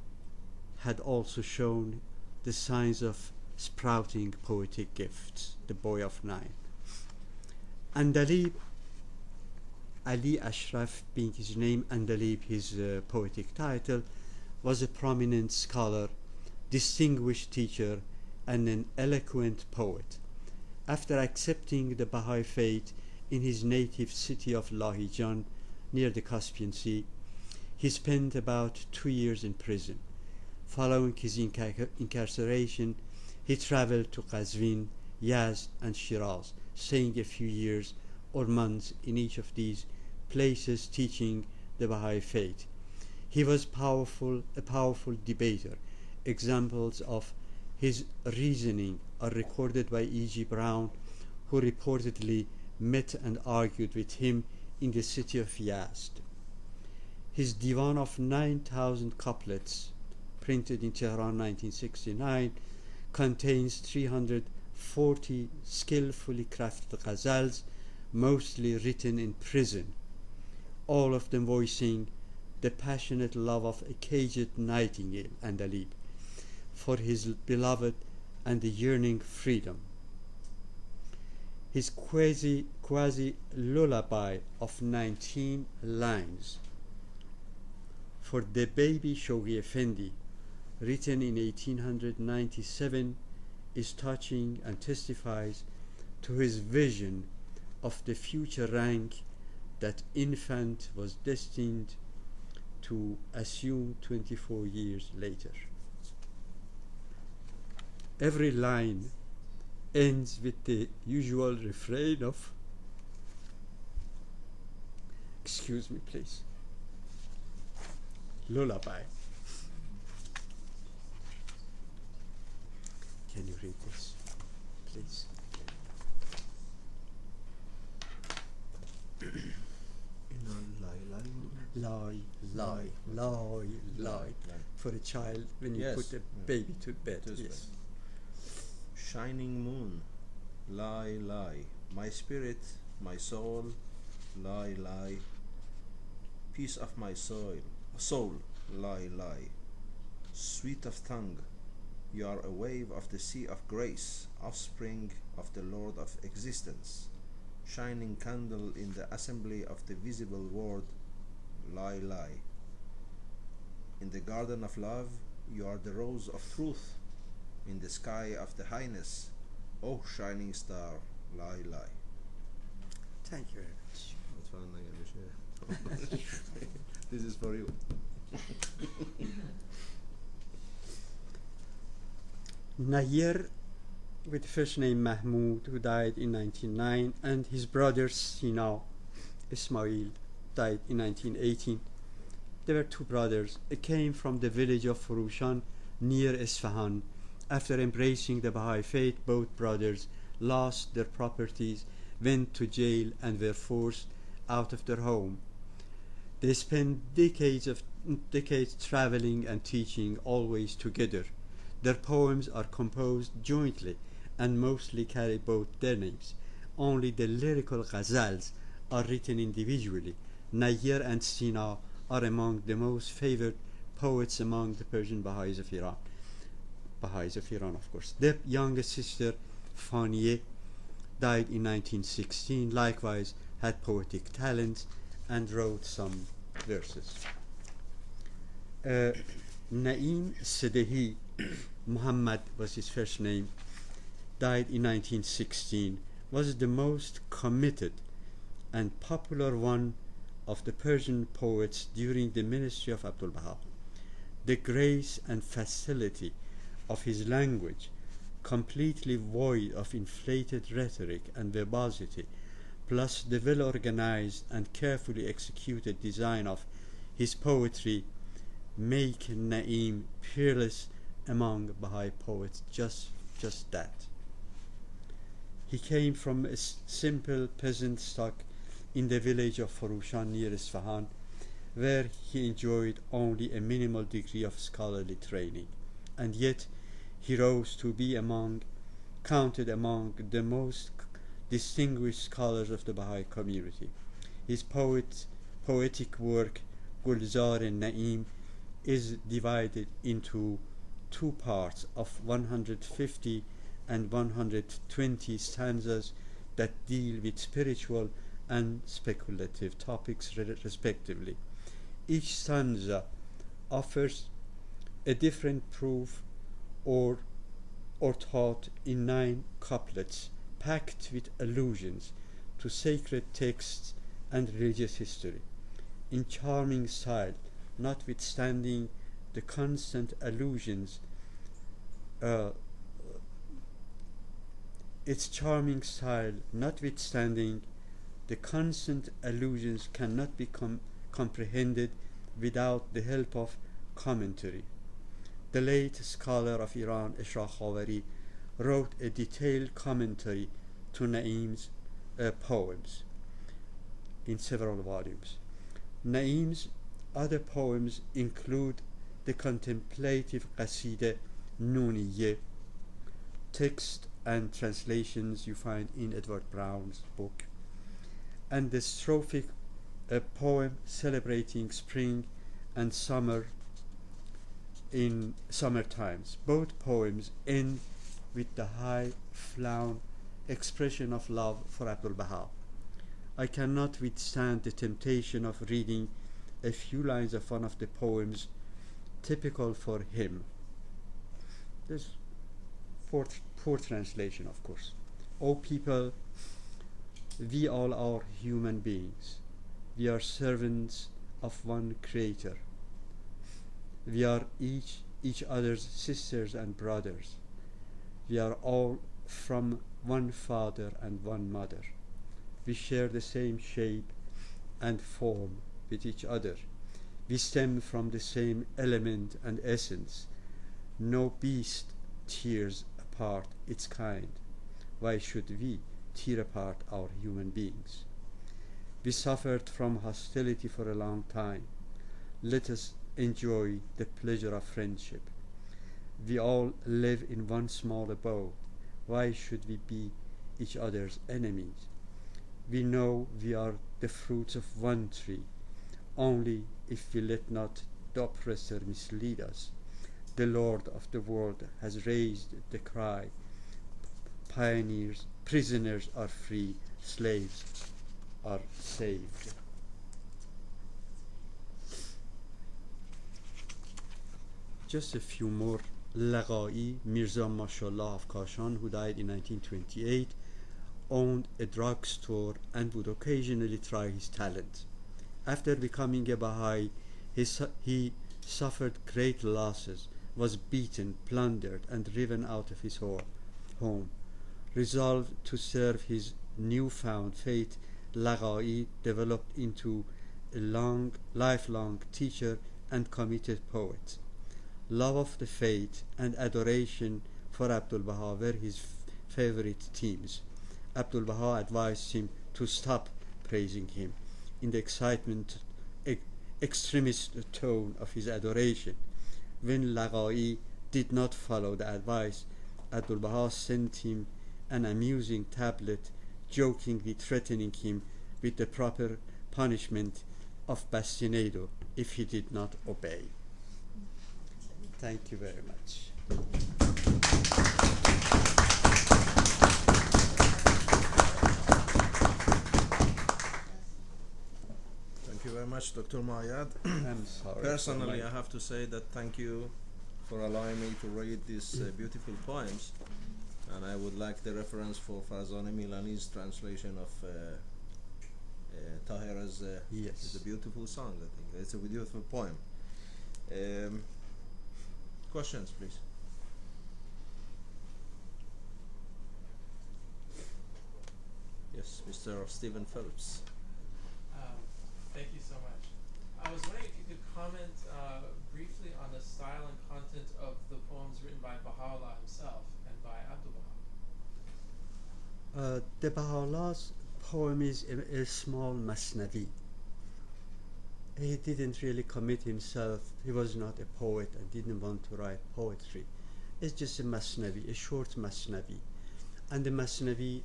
had also shown the signs of sprouting poetic gifts, the boy of 9. Andalib, Ali Ashraf being his name, Andalib his poetic title, was a prominent scholar, distinguished teacher, and an eloquent poet. After accepting the Baha'i faith in his native city of Lahijan, near the Caspian Sea, he spent about 2 years in prison. Following his incarceration, he traveled to Qazvin, Yazd, and Shiraz, staying a few years or months in each of these places teaching the Baha'i faith. He was a powerful debater. Examples of his reasoning are recorded by E.G. Browne, who reportedly met and argued with him in the city of Yazd. His divan of 9,000 couplets, printed in Tehran 1969, contains 340 skillfully crafted ghazals, mostly written in prison, all of them voicing the passionate love of a caged nightingale, Andalib, for his beloved and the yearning freedom. His quasi lullaby of 19 lines for the baby Shoghi Effendi written in 1897, is touching and testifies to his vision of the future rank that infant was destined to assume 24 years later. Every line ends with the usual refrain of, excuse me please, lullaby. Can you read this, please? Lie. For a child, when you Yes. put a baby to bed. To Yes. Shining moon, lie, my spirit, my soul, lie, peace of my soul, lie, sweet of tongue, you are a wave of the sea of grace, offspring of the Lord of existence, shining candle in the assembly of the visible world, lie, in the garden of love, you are the rose of truth, in the sky of the highness, oh shining star, lie. Thank you very much. This is for you. Nayyar, with the first name Mahmoud, who died in 1909, and his brother Sina Ismail died in 1918. There were two brothers. They came from the village of Furushan near Isfahan. After embracing the Baha'i faith, both brothers lost their properties, went to jail, and were forced out of their home. They spent decades traveling and teaching, always together. Their poems are composed jointly and mostly carry both their names. Only the lyrical ghazals are written individually. Nayyar and Sina are among the most favored poets among the Persian Baha'is of Iran. Baha'is of Iran, of course. Their youngest sister, Faniye, died in 1916, likewise had poetic talent and wrote some verses. Naim Sedehi, Muhammad was his first name, died in 1916, was the most committed and popular one of the Persian poets during the ministry of Abdul Baha. The grace and facility of his language, completely void of inflated rhetoric and verbosity, plus the well-organized and carefully executed design of his poetry, make Naim peerless among Baha'i poets. Just that. He came from a simple peasant stock in the village of Furushan near Isfahan, where he enjoyed only a minimal degree of scholarly training, and yet he rose to be counted among the most distinguished scholars of the Baha'i community. His poetic work, Gulzar-e-Naim, is divided into two parts of 150 and 120 stanzas that deal with spiritual and speculative topics respectively. Each stanza offers a different proof or thought in 9 couplets, packed with allusions to sacred texts and religious history. In charming style, notwithstanding the constant allusions, cannot be comprehended without the help of commentary. The late scholar of Iran, Eshraq Khavari, wrote a detailed commentary to Naim's poems in several volumes. Naim's other poems include the contemplative Qasida Nuniyye, text and translations you find in Edward Brown's book, and the strophic poem celebrating spring and summer in summer times. Both poems end with the high-flown expression of love for Abdul Baha. I cannot withstand the temptation of reading a few lines of one of the poems typical for him. There's poor translation, of course. O people, we all are human beings. We are servants of one Creator. We are each other's sisters and brothers. We are all from one father and one mother. We share the same shape and form with each other. We stem from the same element and essence. No beast tears apart its kind. Why should we tear apart our human beings? We suffered from hostility for a long time. Let us enjoy the pleasure of friendship. We all live in one small abode. Why should we be each other's enemies? We know we are the fruits of one tree. Only if we let not the oppressor mislead us. The Lord of the world has raised the cry. Prisoners are free, slaves are saved. Just a few more. Lagha'i Mirza Mashallah of Kashan, who died in 1928, owned a drugstore and would occasionally try his talent. After becoming a Baha'i, he suffered great losses, was beaten, plundered, and driven out of his home. Resolved to serve his newfound faith, Lagha'i developed into a lifelong teacher and committed poet. Love of the faith and adoration for Abdul Baha were his favorite themes. Abdul Baha advised him to stop praising him in the extremist tone of his adoration. When Lagha'i did not follow the advice, Abdul Baha sent him an amusing tablet, jokingly threatening him with the proper punishment of bastinado if he did not obey. Thank you very much. Thank you very much, Dr. Moayyad. I'm sorry. Personally, I have to say that thank you for allowing me to read these beautiful poems, and I would like the reference for Farzaneh Milani's translation of Tahira's. Yes. It's a beautiful song, I think. It's a beautiful poem. Questions, please. Yes, Mr. Stephen Phelps. Thank you so much. I was wondering if you could comment briefly on the style and content of the poems written by Baha'u'llah himself and by Abdul Baha. The Baha'u'llah's poem is a small masnavi. He didn't really commit himself. He was not a poet and didn't want to write poetry. It's just a masnavi, a short masnavi. And the masnavi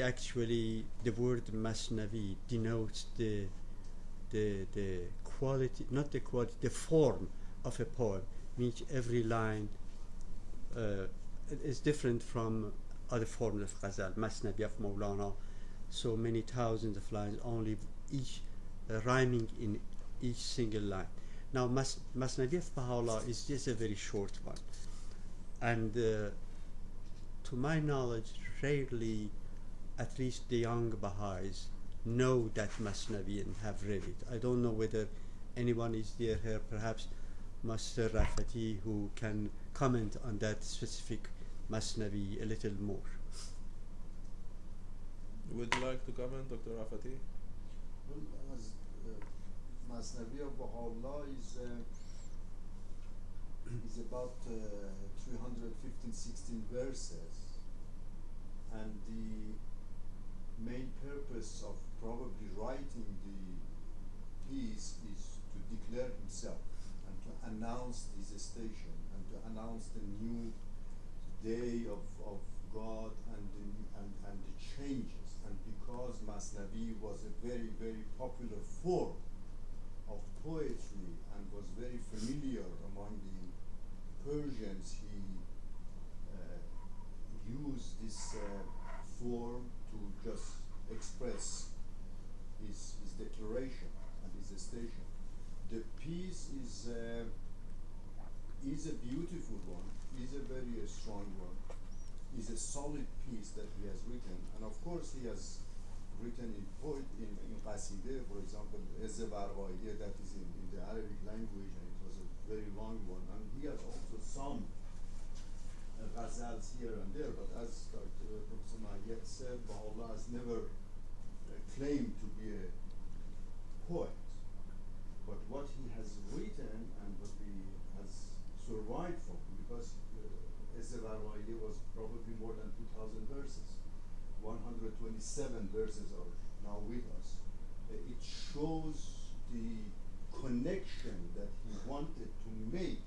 actually, the word masnavi denotes the quality, not the quality, the form of a poem, which every line is different from other forms of ghazal. Masnavi of Maulana, so many thousands of lines, only each rhyming in each single line. Now, Masnavi of Baha'u'llah is just a very short one, and to my knowledge, rarely, at least the young Baha'is, know that Masnavi and have read it. I don't know whether anyone is there here, perhaps Master Rafati, who can comment on that specific Masnavi a little more. Would you like to comment, Dr. Rafati? Well, as Masnavi of Baha'u'llah is about 315-16 verses, and the main purpose of probably writing the piece is to declare himself and to announce his station and to announce the new day of God and the changes. And because Masnavi was a very, very popular form of poetry and was very familiar among the Persians, he used this form to just express his declaration and his station. The piece is is a beautiful one, is a very strong one, is a solid piece that he has written, and of course he has written in Qasideh, for example, Ezri that is in the Arabic language, and it was a very long one, and he has also some ghazals here and there, but as Professor Moayyad said, Baha'u'llah has never claimed to be a poet. But what he has written and what he has survived from, because Ezri was probably more than 2,000 verses. 127 verses are now with us. It shows the connection that he wanted to make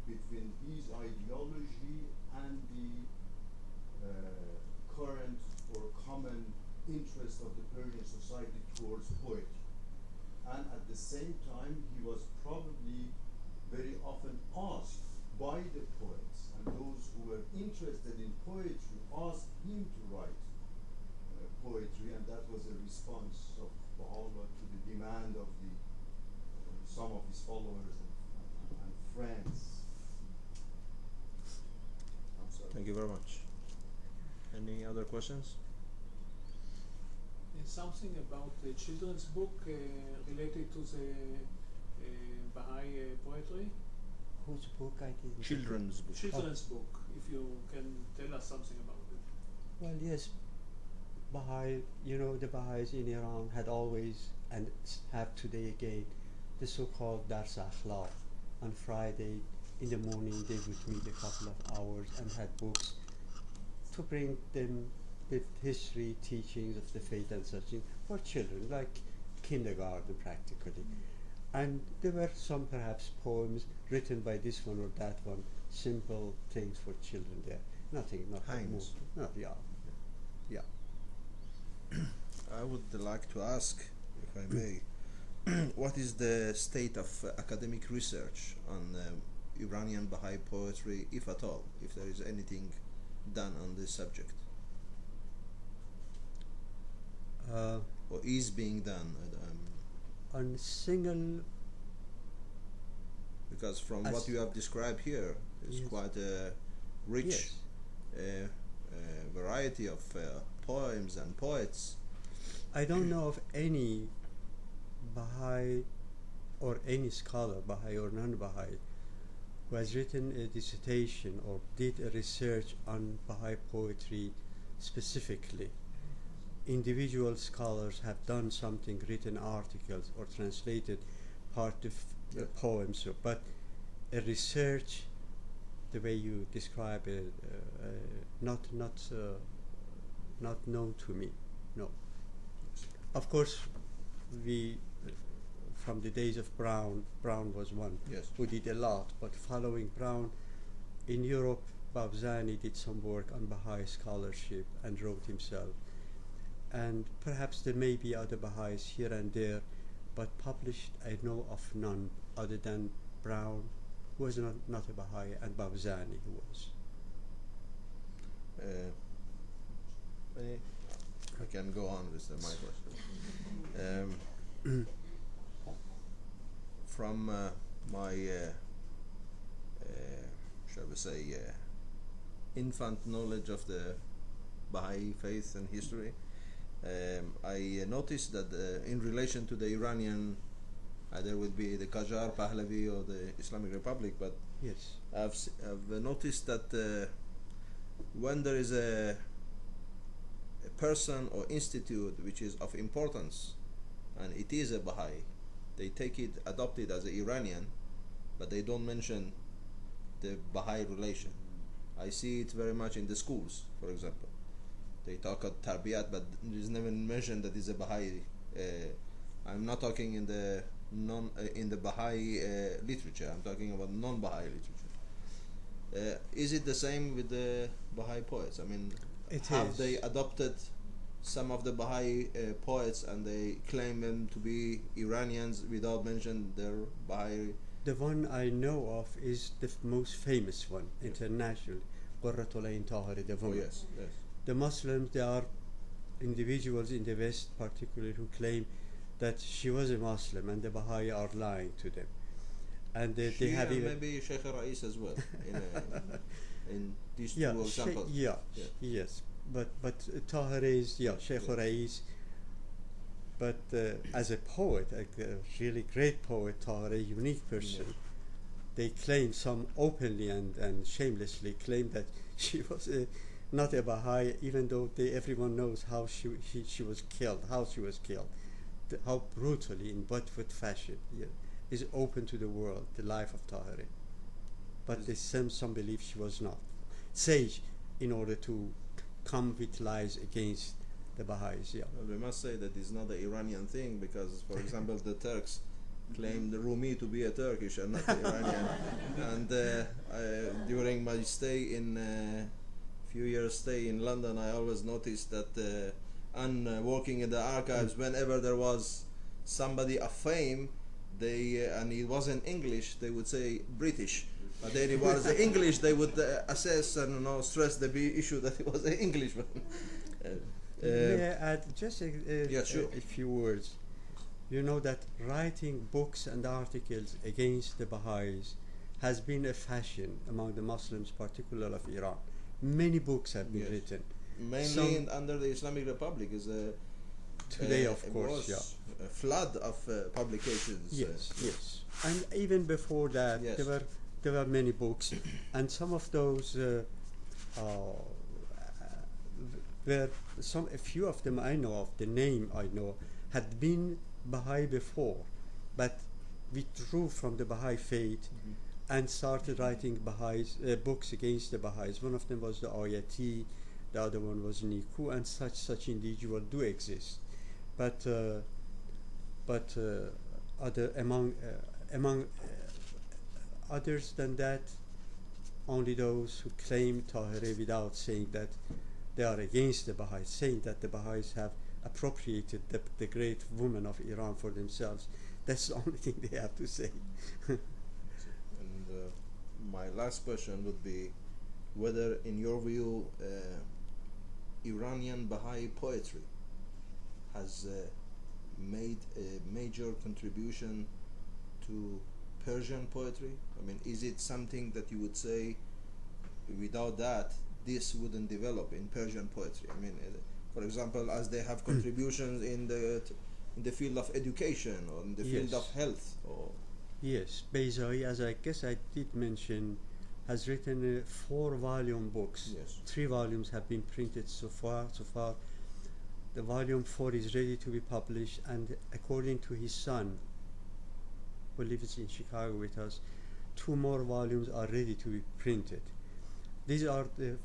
between his ideology and the current or common interest of the Persian society towards poetry. And at the same time, he was probably very often asked by the poets, and those who were interested in poetry asked him to write poetry, and that was a response of Baha'u'llah to the demand of the some of his followers and friends. I'm sorry. Thank you very much. Any other questions? Something about the children's book related to the Baha'i poetry? Whose book I did? Children's book. Children's book, if you can tell us something about it. Well, yes, Baha'i, the Baha'is in Iran had always, and have today again, the so-called Dars Akhlaq. On Friday in the morning they would meet a couple of hours and had books to bring them with history, teachings of the faith and such things for children, like kindergarten practically. And there were some perhaps poems written by this one or that one, simple things for children there. Nothing more. Yeah. I would like to ask, if I may, what is the state of academic research on Iranian Baha'i poetry, if at all, if there is anything done on this subject? Or is being done? On single... Because from what you have described here, it's yes. quite a rich Yes. variety of poems and poets. I don't know of any Baha'i or any scholar, Baha'i or non-Baha'i, who has written a dissertation or did a research on Baha'i poetry specifically. Individual scholars have done something, written articles or translated part of poems, but a research, the way you describe it, not known to me. No. Of course, we from the days of Brown was one Yes. who did a lot, but following Brown, in Europe, Babzani did some work on Baha'i scholarship and wrote himself. And perhaps there may be other Baha'is here and there, but published I know of none other than Brown, who was not a Baha'i, and Babzani, who was. I can go on with my question. From my, shall we say, infant knowledge of the Baha'i faith and history, I noticed that in relation to the Iranian, there would be the Qajar, Pahlavi, or the Islamic Republic, but Yes. I've noticed that when there is a person or institute which is of importance, and it is a Baha'i, they take it, adopt it as an Iranian, but they don't mention the Baha'i relation. I see it very much in the schools, for example. They talk of tarbiyat, but there's never mentioned that it's a Baha'i. I'm not talking in the in the Baha'i literature. I'm talking about non-Baha'i literature. Is it the same with the Baha'i poets? I mean, have they adopted some of the Baha'i poets and they claim them to be Iranians without mentioning their Baha'i? The one I know of is the most famous one, internationally, Qurratul Ayn Tahiri, the woman. Oh, yes, yes. The Muslims, there are individuals in the West particularly who claim that she was a Muslim and the Baha'i are lying to them. and they She have and even maybe Sheikh Rais as well in these yeah, two examples. Yeah. yes, but Tahrir is Sheikh Yeah. Rais. But as a poet, a really great poet, Tahrir, a unique person, they claim, some openly and shamelessly claim that she was not a Baha'i, even though everyone knows how she was killed, how brutally, in Buttfoot fashion, is open to the world, the life of Tahrir. But some believe she was not sage in order to come with lies against the Baha'is. Yeah. Well, we must say that it's not an Iranian thing because, for example, the Turks claimed Rumi to be a Turkish and not Iranian. And during my stay few years stay in London, I always noticed that working in the archives, whenever there was somebody of fame, and it wasn't English, they would say British. But then it was English, they would assess and stress the issue that it was an Englishman. May I add just yeah, sure. a few words? You know that writing books and articles against the Baha'is has been a fashion among the Muslims, particularly of Iran. Many books have been written. Mainly under the Islamic Republic is today, of course, a flood of publications. Yes. And even before that, there were many books, and some of those a few of them I know of, the name I know, had been Baha'i before, but withdrew from the Baha'i faith and started writing books against the Baha'is. One of them was the Ayati, the other one was Niku, and such individuals do exist. But among others than that, only those who claim Tahrir without saying that they are against the Baha'is, saying that the Baha'is have appropriated the great women of Iran for themselves. That's the only thing they have to say. And my last question would be whether, in your view, Iranian Baha'i poetry has made a major contribution to Persian poetry. I mean, is it something that you would say without that this wouldn't develop in Persian poetry? I mean, for example, as they have contributions in the field of education or in the field of health. Yes, Bahá'í, as I guess I did mention, has written 4-volume books. Yes. 3 volumes have been printed so far. The volume 4 is ready to be published, and according to his son, who lives in Chicago with us, 2 more volumes are ready to be printed. These are the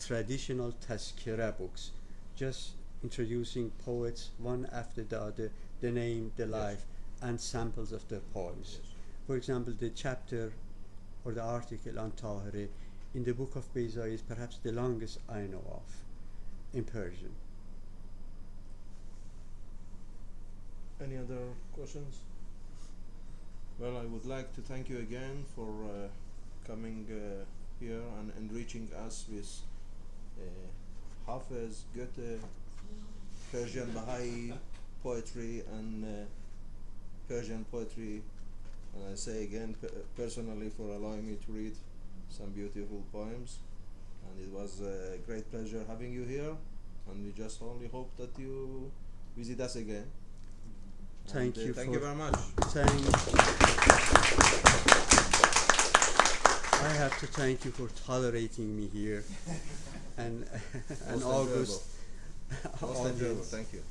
traditional tazkira books, just introducing poets one after the other, the name, the life, and samples of their poems. Yes. For example, the chapter or the article on Tahrir in the book of Bahá'í is perhaps the longest I know of in Persian. Any other questions? Well, I would like to thank you again for coming here and enriching us with Hafiz, Goethe, Persian Baha'i poetry and Persian poetry. And I say again personally for allowing me to read some beautiful poems. And it was a great pleasure having you here. And we just only hope that you visit us again. Thank you very much. I have to thank you for tolerating me here, and August. Most enjoyable. Thank you.